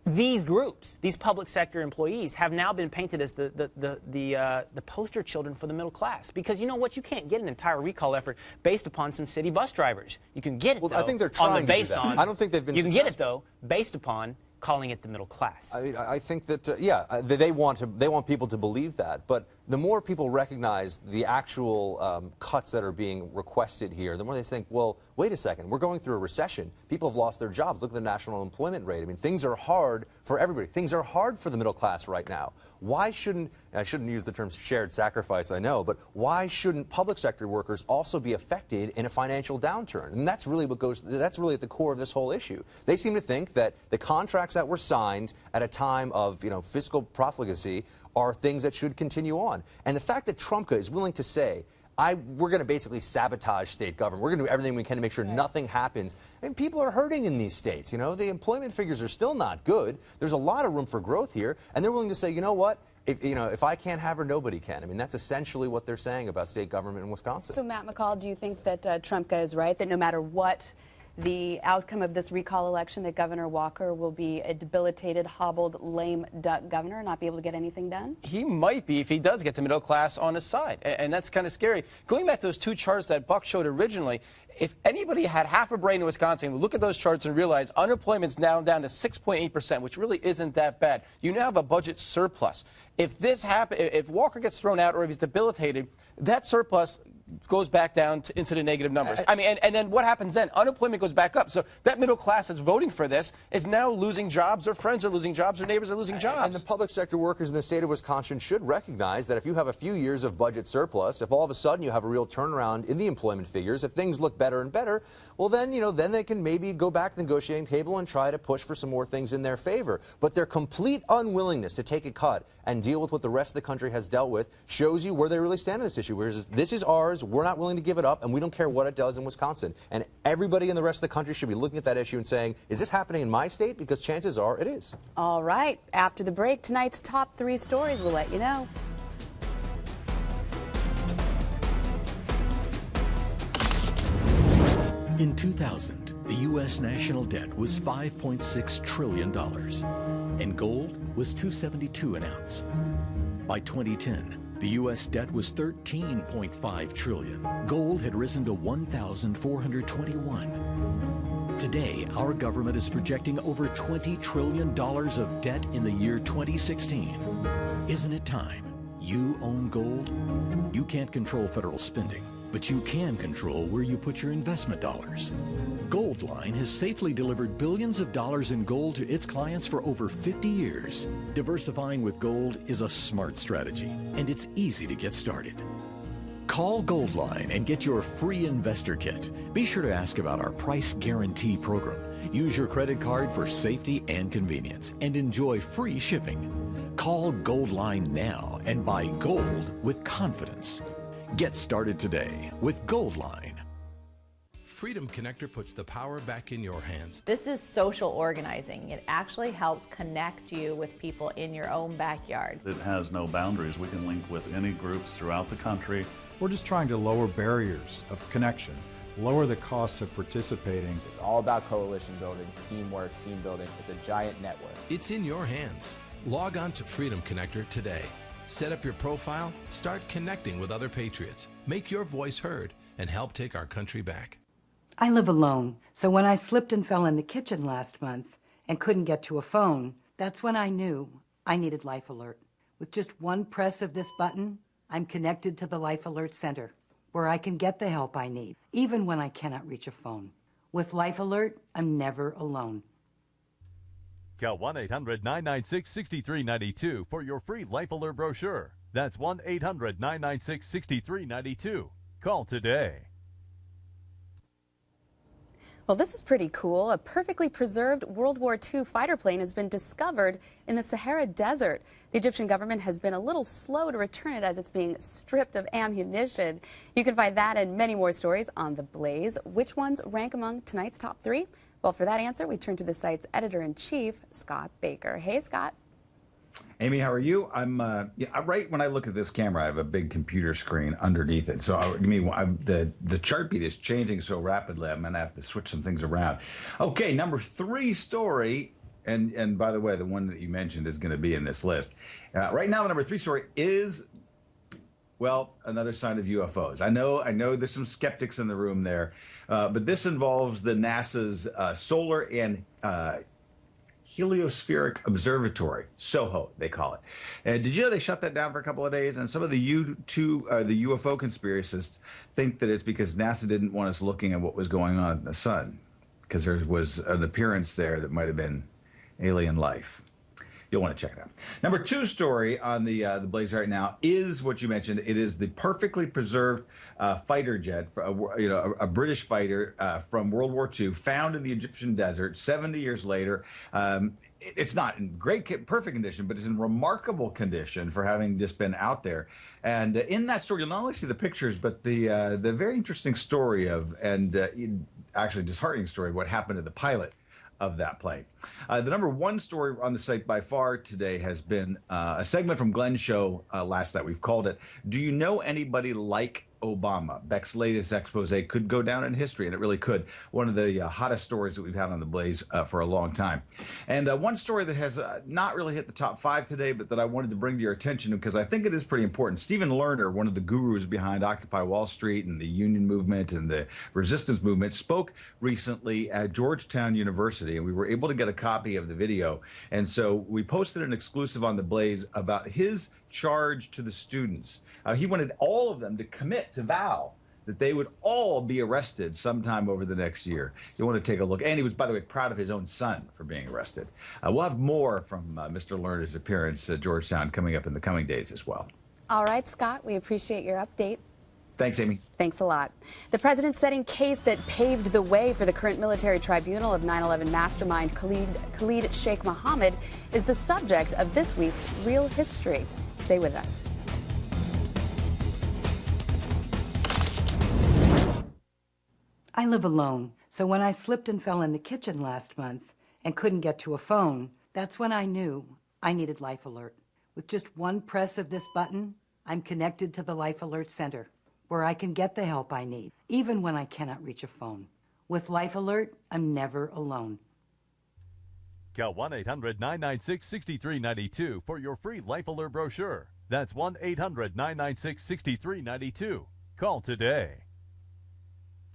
these groups, these public sector employees, have now been painted as the poster children for the middle class. Because you know what? You can't get an entire recall effort based upon some city bus drivers. You can get it, though, I think they're trying to do that. I don't think they've been You successful. can get it, though, based upon calling it the middle class. I think that, they want people to believe that. But the more people recognize the actual cuts that are being requested here, the more they think, well, wait a second, we're going through a recession. People have lost their jobs. Look at the national unemployment rate. I mean, things are hard for everybody. Things are hard for the middle class right now. Why shouldn't, I shouldn't use the term shared sacrifice, I know, but why shouldn't public sector workers also be affected in a financial downturn? And that's really that's really at the core of this whole issue. They seem to think that the contracts that were signed at a time of, fiscal profligacy are things that should continue on. And the fact that Trumka is willing to say, we're going to basically sabotage state government. We're going to do everything we can to make sure nothing happens. And people are hurting in these states. The employment figures are still not good. There's a lot of room for growth here. And they're willing to say, you know what? If I can't have her, nobody can. I mean, that's essentially what they're saying about state government in Wisconsin. So, Matt McCall, do you think that Trumka is right, that no matter what the outcome of this recall election, that Governor Walker will be a debilitated, hobbled, lame duck governor and not be able to get anything done? He might be if he does get the middle class on his side, and that's kind of scary. Going back to those two charts that Buck showed originally, if anybody had half a brain in Wisconsin would look at those charts and realize unemployment's now down to 6.8%, which really isn't that bad. You now have a budget surplus. If this happens, if Walker gets thrown out or if he's debilitated, that surplus goes back down into the negative numbers. I mean, and then what happens then? Unemployment goes back up. So that middle class that's voting for this is now losing jobs. Their friends are losing jobs. Their neighbors are losing jobs. And the public sector workers in the state of Wisconsin should recognize that if you have a few years of budget surplus, if all of a sudden you have a real turnaround in the employment figures, if things look better and better, well then, then they can maybe go back to the negotiating table and try to push for some more things in their favor. But their complete unwillingness to take a cut and deal with what the rest of the country has dealt with shows you where they really stand on this issue. Whereas this is ours, we're not willing to give it up, and we don't care what it does in Wisconsin. And everybody in the rest of the country should be looking at that issue and saying, is this happening in my state? Because chances are it is. All right. After the break, tonight's top 3 stories, we'll let you know. In 2000, the U.S. national debt was $5.6 trillion, and gold was $272 an ounce. By 2010, the U.S. debt was $13.5 trillion. Gold had risen to $1,421. Today, our government is projecting over $20 trillion of debt in the year 2016. Isn't it time? You own gold? You can't control federal spending, but you can control where you put your investment dollars. Goldline has safely delivered billions of dollars in gold to its clients for over 50 years. Diversifying with gold is a smart strategy, and it's easy to get started. Call Goldline and get your free investor kit. Be sure to ask about our price guarantee program. Use your credit card for safety and convenience, and enjoy free shipping. Call Goldline now and buy gold with confidence. Get started today with Goldline. Freedom Connector puts the power back in your hands. This is social organizing. It actually helps connect you with people in your own backyard. It has no boundaries. We can link with any groups throughout the country. We're just trying to lower barriers of connection, lower the costs of participating. It's all about coalition building, teamwork, team building. It's a giant network. It's in your hands. Log on to Freedom Connector today. Set up your profile, start connecting with other patriots, make your voice heard, and help take our country back. I live alone, so when I slipped and fell in the kitchen last month and couldn't get to a phone, that's when I knew I needed Life Alert. With just one press of this button, I'm connected to the Life Alert Center, where I can get the help I need, even when I cannot reach a phone. With Life Alert, I'm never alone. Call 1-800-996-6392 for your free Life Alert brochure. That's 1-800-996-6392. Call today. Well, this is pretty cool. A perfectly preserved World War II fighter plane has been discovered in the Sahara Desert. The Egyptian government has been a little slow to return it as it's being stripped of ammunition. You can find that and many more stories on The Blaze. Which ones rank among tonight's top 3? Well, for that answer, we turn to the site's editor-in-chief, Scott Baker. Hey, Scott. Amy, how are you? I'm right when I look at this camera, I have a big computer screen underneath it. So the chart beat is changing so rapidly, I'm going to have to switch some things around. Okay, number 3 story, and by the way, the one that you mentioned is going to be in this list. Right now, the number 3 story is, well, another sign of UFOs. I know there's some skeptics in the room there, but this involves the NASA's Solar and Heliospheric Observatory, SOHO, they call it. And did you know they shut that down for a couple of days? And some of the UFO conspiracists think that it's because NASA didn't want us looking at what was going on in the sun, because there was an appearance there that might have been alien life. You'll want to check it out. Number 2 story on the Blaze right now is what you mentioned. It is the perfectly preserved fighter jet, a British fighter from World War II, found in the Egyptian desert 70 years later. It's not in perfect condition, but it's in remarkable condition for having just been out there. And in that story, you'll not only see the pictures, but the very interesting story actually disheartening story of what happened to the pilot of that plane. The number 1 story on the site by far today has been a segment from Glenn's show last night. We've called it, Do You Know Anybody Like Obama? Beck's latest expose could go down in history, and it really could. One of the hottest stories that we've had on The Blaze for a long time. And one story that has not really hit the top 5 today, but that I wanted to bring to your attention because I think it is pretty important. Stephen Lerner, one of the gurus behind Occupy Wall Street and the union movement and the resistance movement, spoke recently at Georgetown University, and we were able to get a copy of the video. And so we posted an exclusive on The Blaze about his charge to the students. He wanted all of them to commit, to vow that they would all be arrested sometime over the next year. You want to take a look. And he was, by the way, proud of his own son for being arrested. We'll have more from Mr. Lerner's appearance at Georgetown coming up in the coming days as well. All right, Scott, we appreciate your update. Thanks, Amy. Thanks a lot. The president's setting case that paved the way for the current military tribunal of 9/11 mastermind Khalid Sheikh Mohammed is the subject of this week's Real History. Stay with us. I live alone, so when I slipped and fell in the kitchen last month and couldn't get to a phone, that's when I knew I needed Life Alert. With just one press of this button, I'm connected to the Life Alert Center, where I can get the help I need, even when I cannot reach a phone. With Life Alert, I'm never alone. Call 1-800-996-6392 for your free Life Alert brochure. That's 1-800-996-6392. Call today.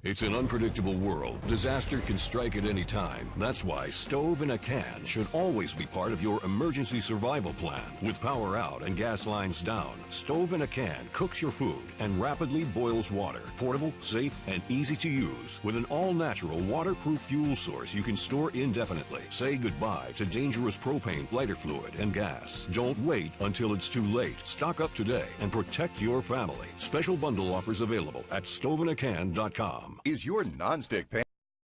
It's an unpredictable world. Disaster can strike at any time. That's why stove in a can should always be part of your emergency survival plan. With power out and gas lines down, stove in a can cooks your food and rapidly boils water. Portable, safe, and easy to use. With an all-natural waterproof fuel source you can store indefinitely. Say goodbye to dangerous propane, lighter fluid, and gas. Don't wait until it's too late. Stock up today and protect your family. Special bundle offers available at stoveinacan.com. Is your nonstick pan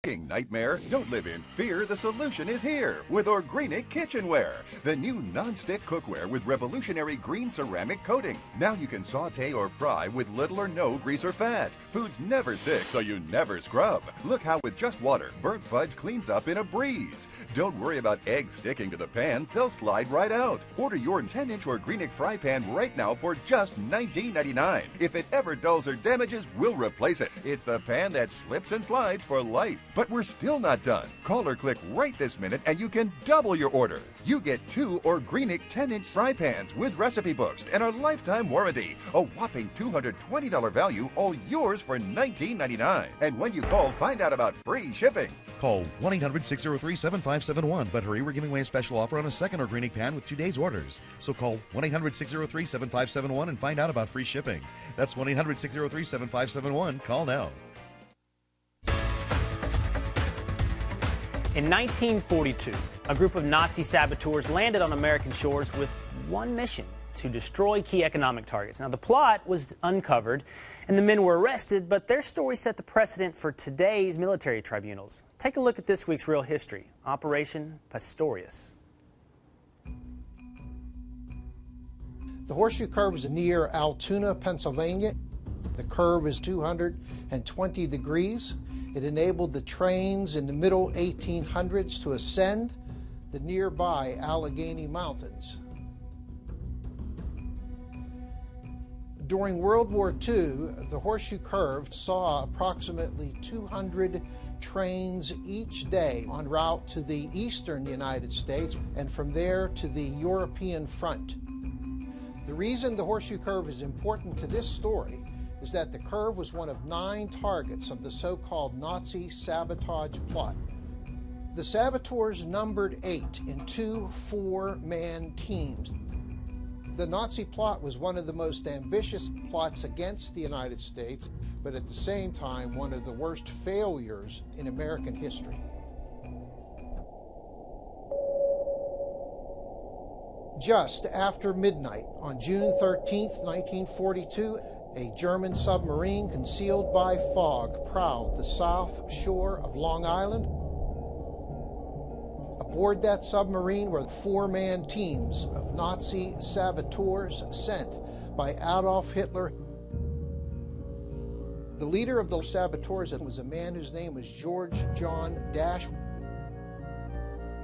Nightmare? Don't live in fear. The solution is here with Organic Kitchenware, the new non-stick cookware with revolutionary green ceramic coating. Now you can saute or fry with little or no grease or fat. Foods never stick, so you never scrub. Look how with just water, burnt fudge cleans up in a breeze. Don't worry about eggs sticking to the pan. They'll slide right out. Order your 10-inch Organic fry pan right now for just $19.99. If it ever dulls or damages, we'll replace it. It's the pan that slips and slides for life. But we're still not done. Call or click right this minute and you can double your order. You get 2 Organic 10-inch fry pans with recipe books and a lifetime warranty. A whopping $220 value, all yours for $19.99. And when you call, find out about free shipping. Call 1-800-603-7571. But hurry, we're giving away a special offer on a second Organic pan with today's orders. So call 1-800-603-7571 and find out about free shipping. That's 1-800-603-7571. Call now. In 1942, a group of Nazi saboteurs landed on American shores with one mission: to destroy key economic targets. Now, the plot was uncovered and the men were arrested, but their story set the precedent for today's military tribunals. Take a look at this week's Real History, Operation Pastorius. The Horseshoe Curve is near Altoona, Pennsylvania. The curve is 220 degrees. It enabled the trains in the middle 1800s to ascend the nearby Allegheny Mountains. During World War II, the Horseshoe Curve saw approximately 200 trains each day en route to the eastern United States and from there to the European front. The reason the Horseshoe Curve is important to this story is that the curve was one of 9 targets of the so-called Nazi sabotage plot. The saboteurs numbered 8 in 2 4-man teams. The Nazi plot was one of the most ambitious plots against the United States, but at the same time one of the worst failures in American history. Just after midnight on June 13th, 1942, a German submarine concealed by fog prowled the south shore of Long Island. Aboard that submarine were 4-man teams of Nazi saboteurs sent by Adolf Hitler. The leader of those saboteurs was a man whose name was George John Dash.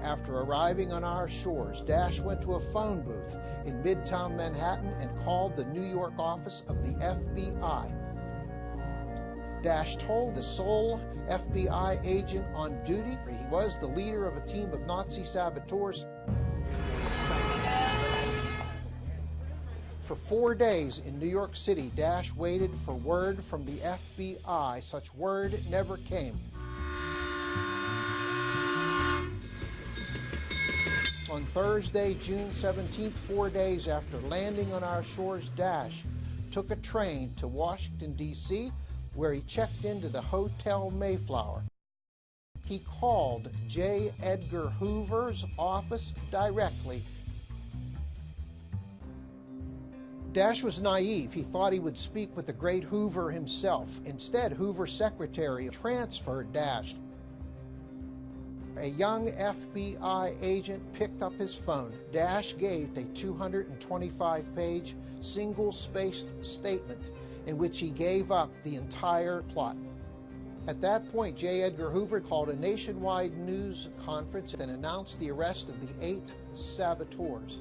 After arriving on our shores, Dash went to a phone booth in Midtown Manhattan and called the New York office of the FBI. Dash told the sole FBI agent on duty he was the leader of a team of Nazi saboteurs. For 4 days in New York City, Dash waited for word from the FBI. Such word never came. On Thursday, June 17th, 4 days after landing on our shores, Dash took a train to Washington, D.C., where he checked into the Hotel Mayflower. He called J. Edgar Hoover's office directly. Dash was naive. He thought he would speak with the great Hoover himself. Instead, Hoover's secretary transferred Dash. A young FBI agent picked up his phone. Dash gave a 225-page, single-spaced statement in which he gave up the entire plot. At that point, J. Edgar Hoover called a nationwide news conference and announced the arrest of the 8 saboteurs.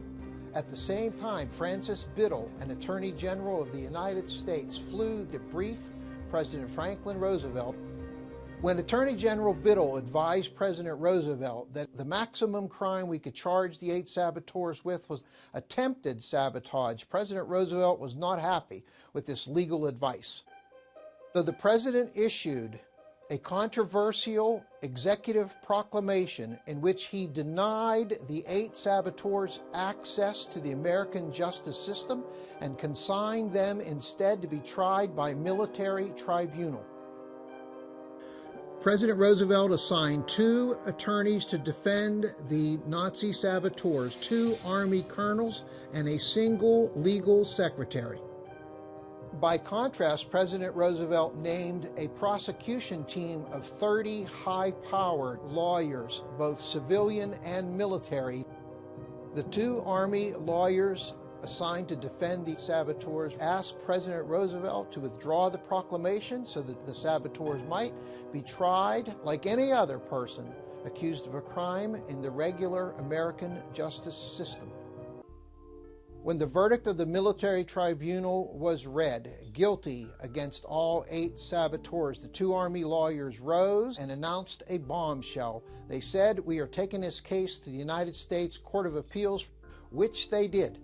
At the same time, Francis Biddle, an Attorney General of the United States, flew to brief President Franklin Roosevelt. When Attorney General Biddle advised President Roosevelt that the maximum crime we could charge the 8 saboteurs with was attempted sabotage, President Roosevelt was not happy with this legal advice. So the President issued a controversial executive proclamation in which he denied the 8 saboteurs access to the American justice system and consigned them instead to be tried by military tribunal. President Roosevelt assigned 2 attorneys to defend the Nazi saboteurs, 2 Army colonels, and a single legal secretary. By contrast, President Roosevelt named a prosecution team of 30 high-powered lawyers, both civilian and military. The 2 Army lawyers assigned to defend the saboteurs asked President Roosevelt to withdraw the proclamation so that the saboteurs might be tried like any other person accused of a crime in the regular American justice system. When the verdict of the military tribunal was read, guilty against all 8 saboteurs, the 2 Army lawyers rose and announced a bombshell. They said, "We are taking this case to the United States Court of Appeals," which they did.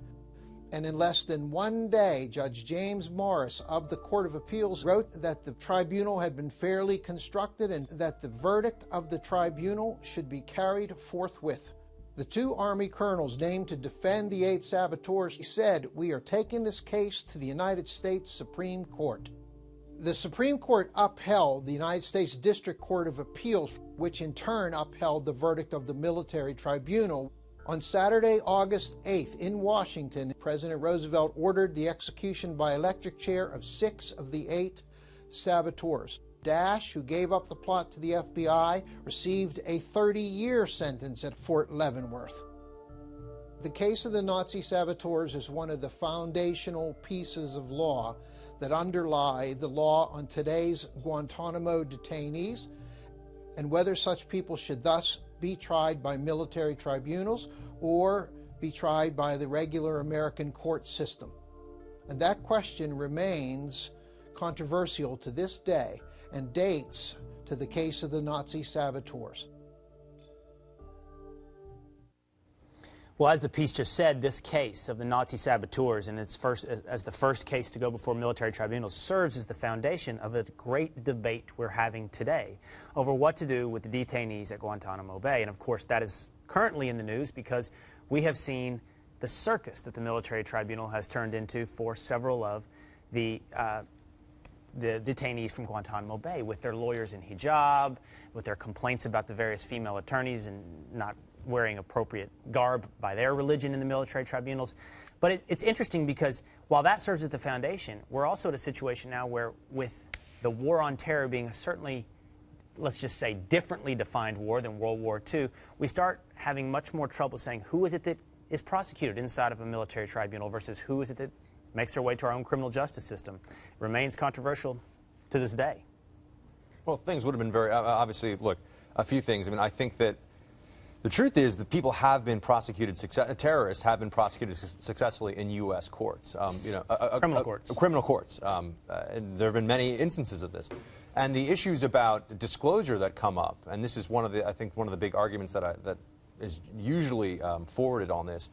And in less than 1 day, Judge James Morris of the Court of Appeals wrote that the tribunal had been fairly constructed and that the verdict of the tribunal should be carried forthwith. The 2 Army colonels named to defend the 8 saboteurs said, "We are taking this case to the United States Supreme Court." The Supreme Court upheld the United States District Court of Appeals, which in turn upheld the verdict of the military tribunal. On Saturday, August 8th, in Washington, President Roosevelt ordered the execution by electric chair of 6 of the 8 saboteurs. Dash, who gave up the plot to the FBI, received a 30-year sentence at Fort Leavenworth. The case of the Nazi saboteurs is one of the foundational pieces of law that underlie the law on today's Guantanamo detainees, and whether such people should thus be tried by military tribunals or be tried by the regular American court system. And that question remains controversial to this day and dates to the case of the Nazi saboteurs. Well, as the piece just said, this case of the Nazi saboteurs and its as the first case to go before military tribunals serves as the foundation of a great debate we're having today over what to do with the detainees at Guantanamo Bay. And of course, that is currently in the news because we have seen the circus that the military tribunal has turned into for several of the detainees from Guantanamo Bay, with their lawyers in hijab, with their complaints about the various female attorneys and not wearing appropriate garb by their religion in the military tribunals. But it's interesting because while that serves as the foundation, we're also at a situation now where, with the war on terror being a certainly, let's just say, differently defined war than World War II, we start having much more trouble saying who is it that is prosecuted inside of a military tribunal versus who is it that makes their way to our own criminal justice system. It remains controversial to this day. Well, things would have been very, obviously, look, a few things. I mean, I think that the truth is that people have been prosecuted, terrorists have been prosecuted successfully in U.S. courts. Criminal courts. Criminal courts. And there have been many instances of this. And the issues about disclosure that come up, and this is one of the, I think, one of the big arguments that is usually forwarded on this,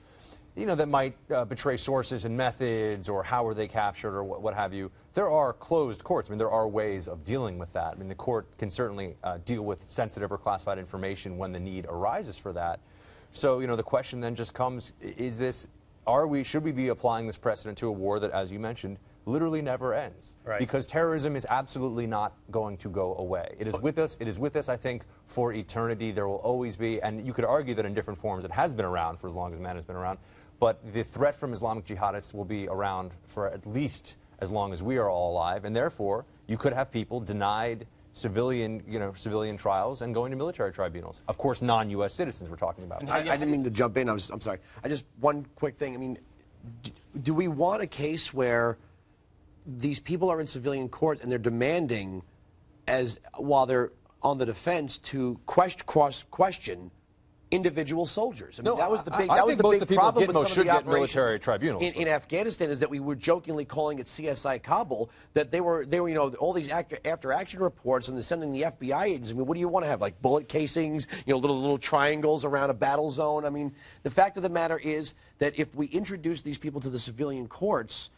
you know, that might betray sources and methods, or how were they captured, or what have you. There are closed courts. I mean, there are ways of dealing with that. I mean, the court can certainly deal with sensitive or classified information when the need arises for that. So, you know, the question then just comes, is this, should we be applying this precedent to a war that, as you mentioned, literally never ends? Right. Because terrorism is absolutely not going to go away. It is with us. It is with us, I think, for eternity. There will always be, and you could argue that in different forms it has been around for as long as man has been around. But the threat from Islamic jihadists will be around for at least as long as we are all alive, and therefore you could have people denied civilian trials and going to military tribunals. Of course, non-U.S. citizens we're talking about. I didn't mean to jump in. I'm sorry. One quick thing. I mean, do we want a case where these people are in civilian court and they're demanding, while they're on the defense, to question individual soldiers? I mean, No, that was the big, I that was think the most big of the people problem with Gitmo some of should the get operations military tribunals. in Afghanistan, is that we were jokingly calling it CSI Kabul, that they were you know, all these after action reports, and they're sending the FBI agents. I mean, what do you want to have, like bullet casings, you know, little triangles around a battle zone? I mean, the fact of the matter is that if we introduce these people to the civilian courts,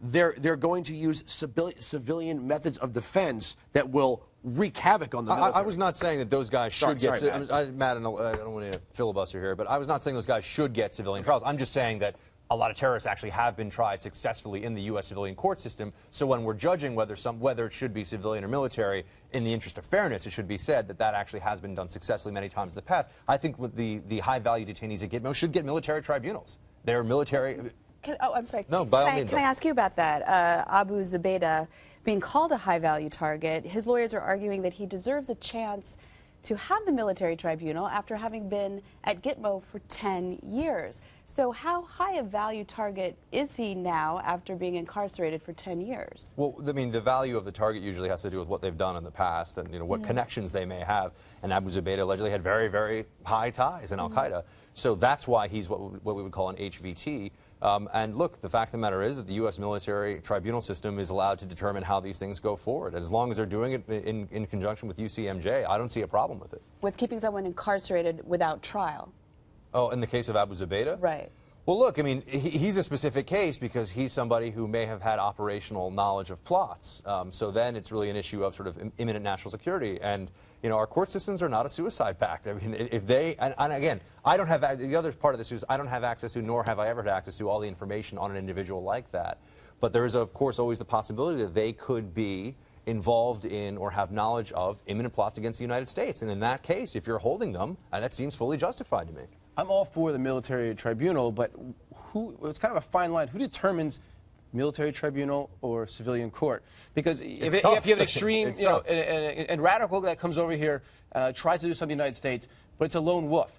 they're going to use civilian methods of defense that will wreak havoc on the military. I was not saying that those guys should get. Matt, I don't want to filibuster here, but I was not saying those guys should get civilian trials. I'm just saying that a lot of terrorists actually have been tried successfully in the U.S. civilian court system. So when we're judging whether it should be civilian or military, in the interest of fairness, it should be said that that actually has been done successfully many times in the past. I think with the high-value detainees at Gitmo should get military tribunals. They're military. I'm sorry. No, by all means. Can I ask you about that? Abu Zubaydah being called a high-value target, his lawyers are arguing that he deserves a chance to have the military tribunal after having been at Gitmo for 10 years. So how high a value target is he now after being incarcerated for 10 years? Well, I mean, the value of the target usually has to do with what they've done in the past and, what connections they may have. And Abu Zubaydah allegedly had very, very high ties in Al-Qaeda. So that's why he's what we would call an HVT. And look, the fact of the matter is that the U.S. military tribunal system is allowed to determine how these things go forward. And as long as they're doing it in conjunction with UCMJ, I don't see a problem with it. With keeping someone incarcerated without trial? Oh, in the case of Abu Zubaydah? Right. Well, look, I mean, he's a specific case because he's somebody who may have had operational knowledge of plots. So then it's really an issue of sort of imminent national security. And, our court systems are not a suicide pact. I mean, if they, and again, I don't have, the other part of this is I don't have access to, nor have I ever had access to all the information on an individual like that. But there is, of course, always the possibility that they could be involved in or have knowledge of imminent plots against the United States. And in that case, if you're holding them, that seems fully justified to me. I'm all for the military tribunal, but it's kind of a fine line. Who determines military tribunal or civilian court? Because if you have an extreme, and radical that comes over here, tries to do something in the United States, but it's a lone wolf.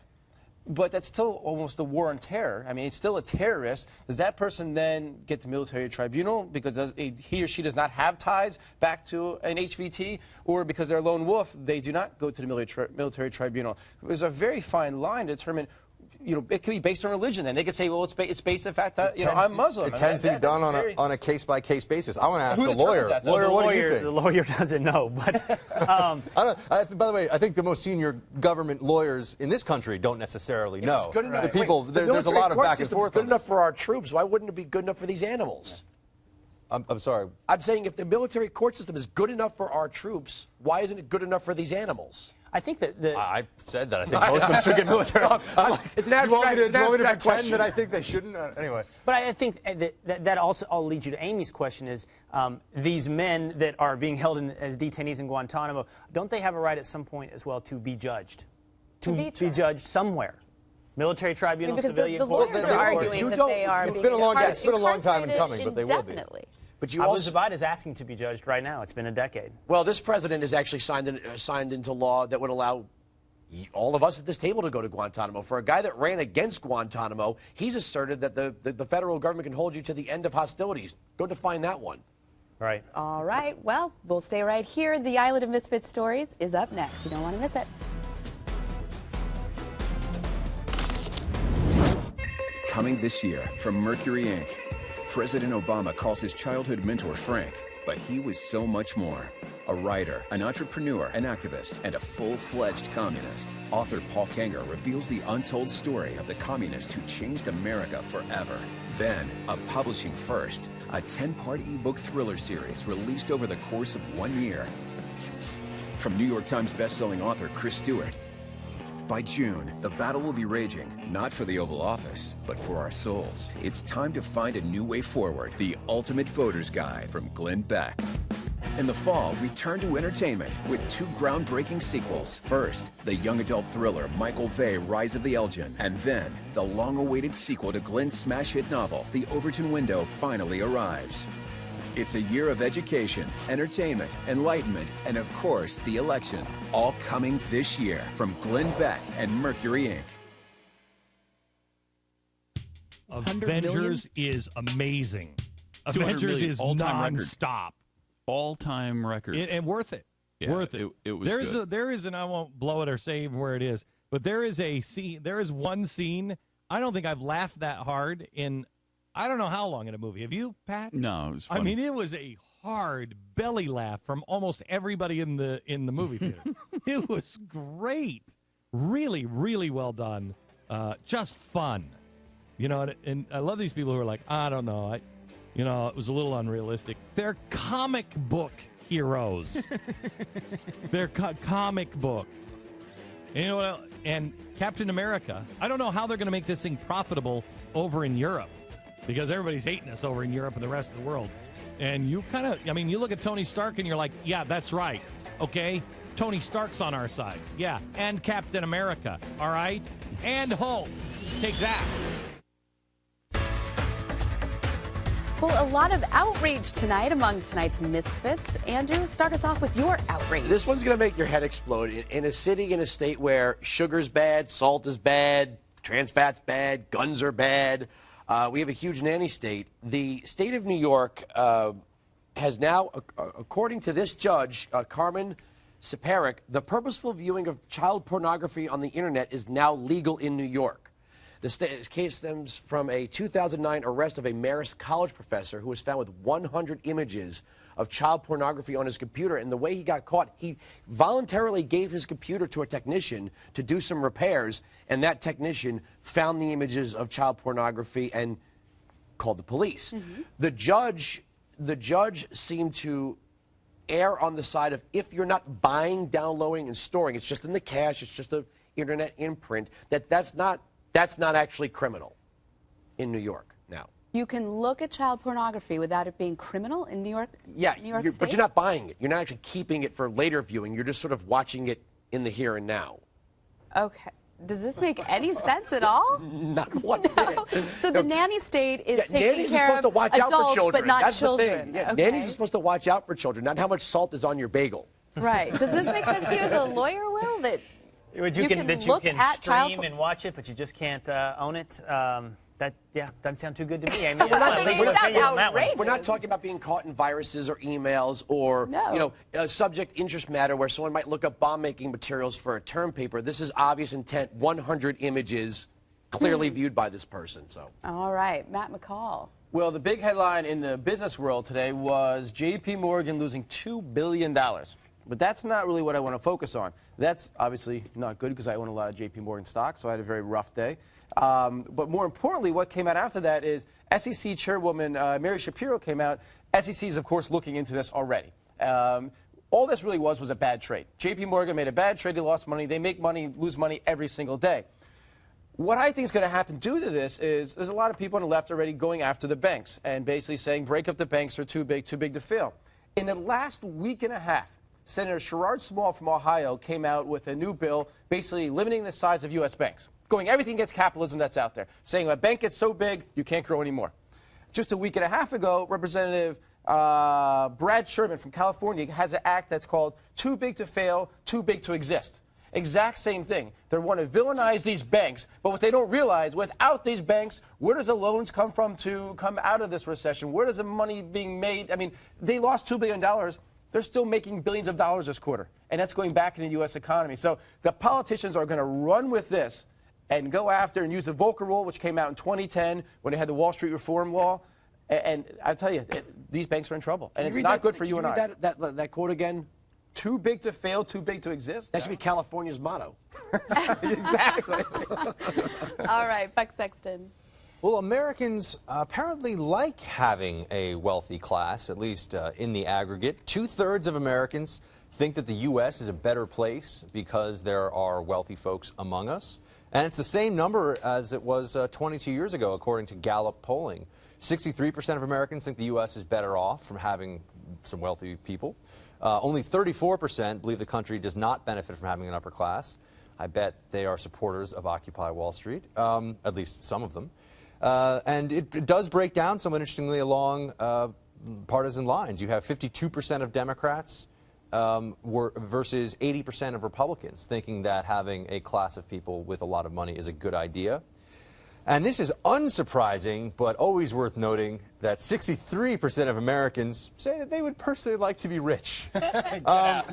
But that's still almost a war on terror. I mean, it's still a terrorist. Does that person then get the military tribunal because he or she does not have ties back to an HVT, or because they're a lone wolf, they do not go to the military tribunal? There's a very fine line to determine. It could be based on religion, and they could say, well, it's based on the fact that I'm Muslim. It tends to be done on a case-by-case basis. I want to ask the lawyer. Lawyer, what do you think? The lawyer doesn't know, but by the way, I think the most senior government lawyers in this country don't necessarily know. Good enough. The people, there's a lot of back and forth. Good enough for our troops. Why wouldn't it be good enough for these animals? I'm sorry. I'm saying if the military court system is good enough for our troops, why isn't it good enough for these animals? I think that I said that. I think most of them should get military. It's an do you want me to pretend question. that I think they shouldn't? Anyway. But I think that also all leads you to Amy's question is, these men that are being held as detainees in Guantanamo, don't they have a right at some point as well to be judged? To be judged somewhere? Military tribunal, civilian court? They're arguing that they are It's been a long time in coming, but they will be. But Abu Zubaydah is asking to be judged right now. It's been a decade. Well, this president has actually signed into law that would allow all of us at this table to go to Guantanamo. For a guy that ran against Guantanamo, he's asserted that the federal government can hold you to the end of hostilities. Go define that one. Right. All right. Well, we'll stay right here. The Island of Misfits Stories is up next. You don't want to miss it. Coming this year from Mercury Inc., President Obama calls his childhood mentor Frank, but he was so much more. A writer, an entrepreneur, an activist, and a full-fledged communist. Author Paul Kanger reveals the untold story of the communist who changed America forever. Then, a publishing first, a 10-part ebook thriller series released over the course of 1 year. From New York Times bestselling author Chris Stewart. By June, the battle will be raging, not for the Oval Office, but for our souls. It's time to find a new way forward. The Ultimate Voter's Guide from Glenn Beck. In the fall, return to entertainment with 2 groundbreaking sequels. First, the young adult thriller Michael Vey, Rise of the Elgin. And then, the long-awaited sequel to Glenn's smash hit novel, The Overton Window, finally arrives. It's a year of education, entertainment, enlightenment, and of course, the election. All coming this year from Glenn Beck and Mercury Inc. Avengers is amazing. Avengers is non-stop. All-time record. And worth it. Yeah, worth it. It was good. There is, and I won't blow it or say where it is, but there is a scene. There is one scene. I don't think I've laughed that hard in I don't know how long in a movie. Have you, Pat? No, it was funny. I mean, it was a hard belly laugh from almost everybody in the movie theater. It was great. Really, really well done. Just fun. And I love these people who are like, I don't know. It was a little unrealistic. They're comic book heroes. They're comic book. And, and Captain America, I don't know how they're going to make this thing profitable over in Europe. Because everybody's hating us over in Europe and the rest of the world. And you you look at Tony Stark and you're like, yeah, that's right. Okay? Tony Stark's on our side. Yeah. And Captain America. All right? And Hulk. Take that. Well, a lot of outrage tonight among tonight's misfits. Andrew, start us off with your outrage. This one's going to make your head explode. In a city, in a state where sugar's bad, salt is bad, trans fat's bad, guns are bad, we have a huge nanny state. The state of New York has now, according to this judge, Carmen Separik, the purposeful viewing of child pornography on the internet is now legal in New York. This case stems from a 2009 arrest of a Marist College professor who was found with 100 images of child pornography on his computer. And the way he got caught, he voluntarily gave his computer to a technician to do some repairs, and that technician found the images of child pornography and called the police. The judge seemed to err on the side of, if you're not buying, downloading, and storing, it's just in the cache, it's just an internet imprint, that's not actually criminal in New York now. You can look at child pornography without it being criminal in New York? Yeah, New York State? but you're not buying it. You're not actually keeping it for later viewing. You're just sort of watching it in the here and now. Okay. Does this make any sense at all? Not one bit. So the nanny state is taking nannies are care supposed to of watch out for adults, children. but not That's children. The thing. Yeah, Okay. nannies are supposed to watch out for children, not how much salt is on your bagel. Right. Does this make sense to you as a lawyer, Will, that you can look at child stream and watch it, but you just can't own it? That doesn't sound too good to me. I mean, We're that's my legal opinion on that one. We're not talking about being caught in viruses or emails or subject interest matter where someone might look up bomb-making materials for a term paper. This is obvious intent, 100 images clearly viewed by this person. So. All right, Matt McCall. Well, the big headline in the business world today was J.P. Morgan losing $2 billion. But that's not really what I want to focus on. That's obviously not good because I own a lot of J.P. Morgan stock, so I had a very rough day. But more importantly, what came out after that is SEC Chairwoman Mary Shapiro came out. SEC is, of course, looking into this already. All this really was a bad trade. J.P. Morgan made a bad trade. They lost money. They make money, lose money every single day. What I think is going to happen due to this is there's a lot of people on the left already going after the banks and basically saying break up the banks, they're too big to fail. In the last week and a half, Senator Sherrod Small from Ohio came out with a new bill basically limiting the size of U.S. banks, going everything against capitalism that's out there, saying a bank gets so big, you can't grow anymore. Just a week and a half ago, Representative Brad Sherman from California has an act that's called Too Big to Fail, Too Big to Exist. Exact same thing. They want to villainize these banks, but what they don't realize, without these banks, where does the loans come from to come out of this recession? Where does the money being made? I mean, they lost $2 billion. They're still making billions of dollars this quarter, and that's going back in the U.S. economy. So the politicians are going to run with this and go after and use the Volcker Rule, which came out in 2010 when they had the Wall Street Reform Law. And I tell you, these banks are in trouble, and it's not good for you and I. That quote again? Too big to fail, too big to exist? That should be California's motto. Exactly. All right, Buck Sexton. Well, Americans apparently like having a wealthy class, at least in the aggregate. 2/3 of Americans think that the U.S. is a better place because there are wealthy folks among us. And it's the same number as it was 22 years ago, according to Gallup polling. 63% of Americans think the U.S. is better off from having some wealthy people. Only 34% believe the country does not benefit from having an upper class. I bet they are supporters of Occupy Wall Street, at least some of them. And it does break down somewhat interestingly along partisan lines. You have 52% of Democrats versus 80% of Republicans thinking that having a class of people with a lot of money is a good idea. And this is unsurprising, but always worth noting that 63% of Americans say that they would personally like to be rich,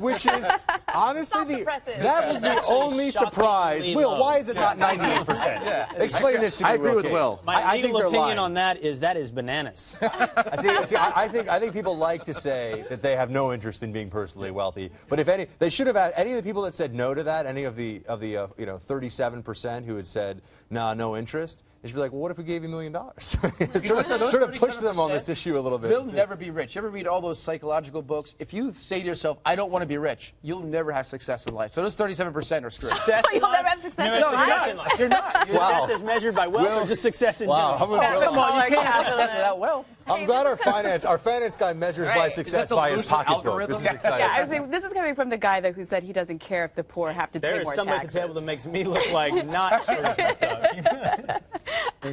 which is honestly that was the only surprise. Will, why is it not 98%? Explain this to me. I agree with Will. My I think legal they're opinion lying. on that is bananas. I think people like to say that they have no interest in being personally wealthy. But if any, they should have had any of the people that said no to that. Any of the 37% who had said no interest. They should be like, well, what if we gave you $1 million? sort of push them on this issue a little bit. They'll never be rich. You ever read all those psychological books? If you say to yourself, I don't want to be rich, you'll never have success in life. So those 37% are screwed. Success in You'll life? never have success No, in life? in life. You're not. Success is measured by wealth or just success in general. Come on, You can't have success without wealth. I'm glad our finance guy measures life success by his pocketbook. This is exciting. Yeah, I was saying, this is coming from the guy who said he doesn't care if the poor have to pay There more is somebody at taxes. the table that makes me look like not so respectable.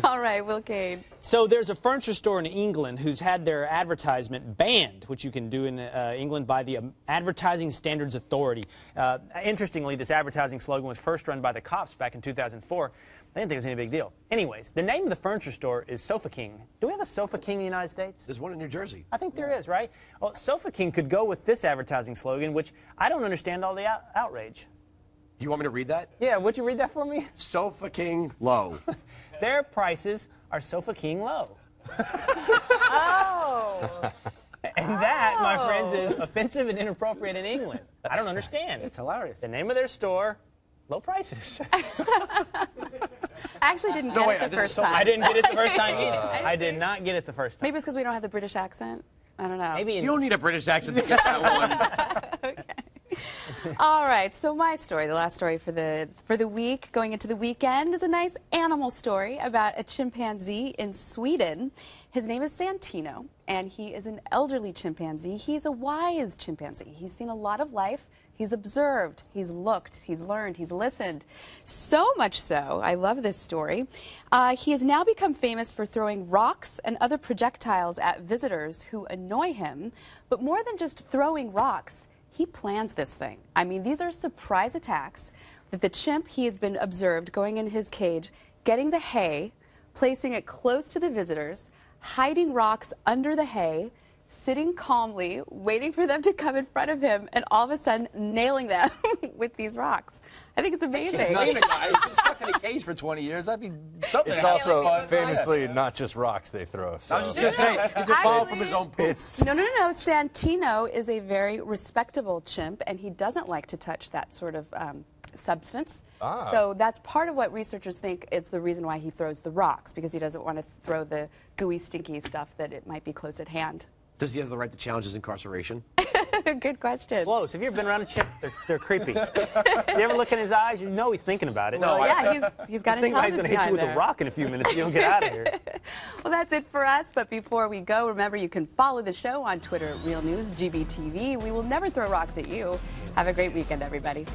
All right, Will Kane. So there's a furniture store in England who's had their advertisement banned, which you can do in England by the Advertising Standards Authority. Interestingly, this advertising slogan was first run by the cops back in 2004. They didn't think it was any big deal. Anyways, the name of the furniture store is Sofa King. Do we have a Sofa King in the United States? There's one in New Jersey. I think there is, right? Well, Sofa King could go with this advertising slogan, which I don't understand all the outrage. Do you want me to read that? Yeah, would you read that for me? Sofa King low. Their prices are Sofa King low. Oh. And that, my friends, is offensive and inappropriate in England. I don't understand. It's hilarious. The name of their store, low prices. I actually didn't get it the first time. I didn't get it the first time either. I did not get it the first time. Maybe it's because we don't have the British accent. I don't know. Maybe You don't need a British accent to get that one. All right, so my story, the last story for the week, going into the weekend, is a nice animal story about a chimpanzee in Sweden. His name is Santino, and he is an elderly chimpanzee. He's a wise chimpanzee. He's seen a lot of life. He's observed, he's looked, he's learned, he's listened. So much so, I love this story. He has now become famous for throwing rocks and other projectiles at visitors who annoy him. But more than just throwing rocks, he plans this thing. I mean, these are surprise attacks that the chimp, he has been observed going in his cage, getting the hay, placing it close to the visitors, hiding rocks under the hay, sitting calmly, waiting for them to come in front of him, and all of a sudden nailing them with these rocks. I think it's amazing. He's not in a guy. He's stuck in a cage for 20 years. That'd be something. It's also famously not just rocks they throw. So. I was just going to say, he could fall from his own poop. No. Santino is a very respectable chimp, and he doesn't like to touch that sort of substance. So that's part of what researchers think it's the reason why he throws the rocks, because he doesn't want to throw the gooey, stinky stuff that it might be close at hand. Does he have the right to challenge his incarceration? Good question. Close. Have you ever been around a chimp? They're creepy. You ever look in his eyes? You know he's thinking about it. No, yeah, he's got he's going to hit you with a rock in a few minutes if you don't get out of here. Well, that's it for us. But before we go, remember you can follow the show on Twitter at Real News GBTV. We will never throw rocks at you. Have a great weekend, everybody.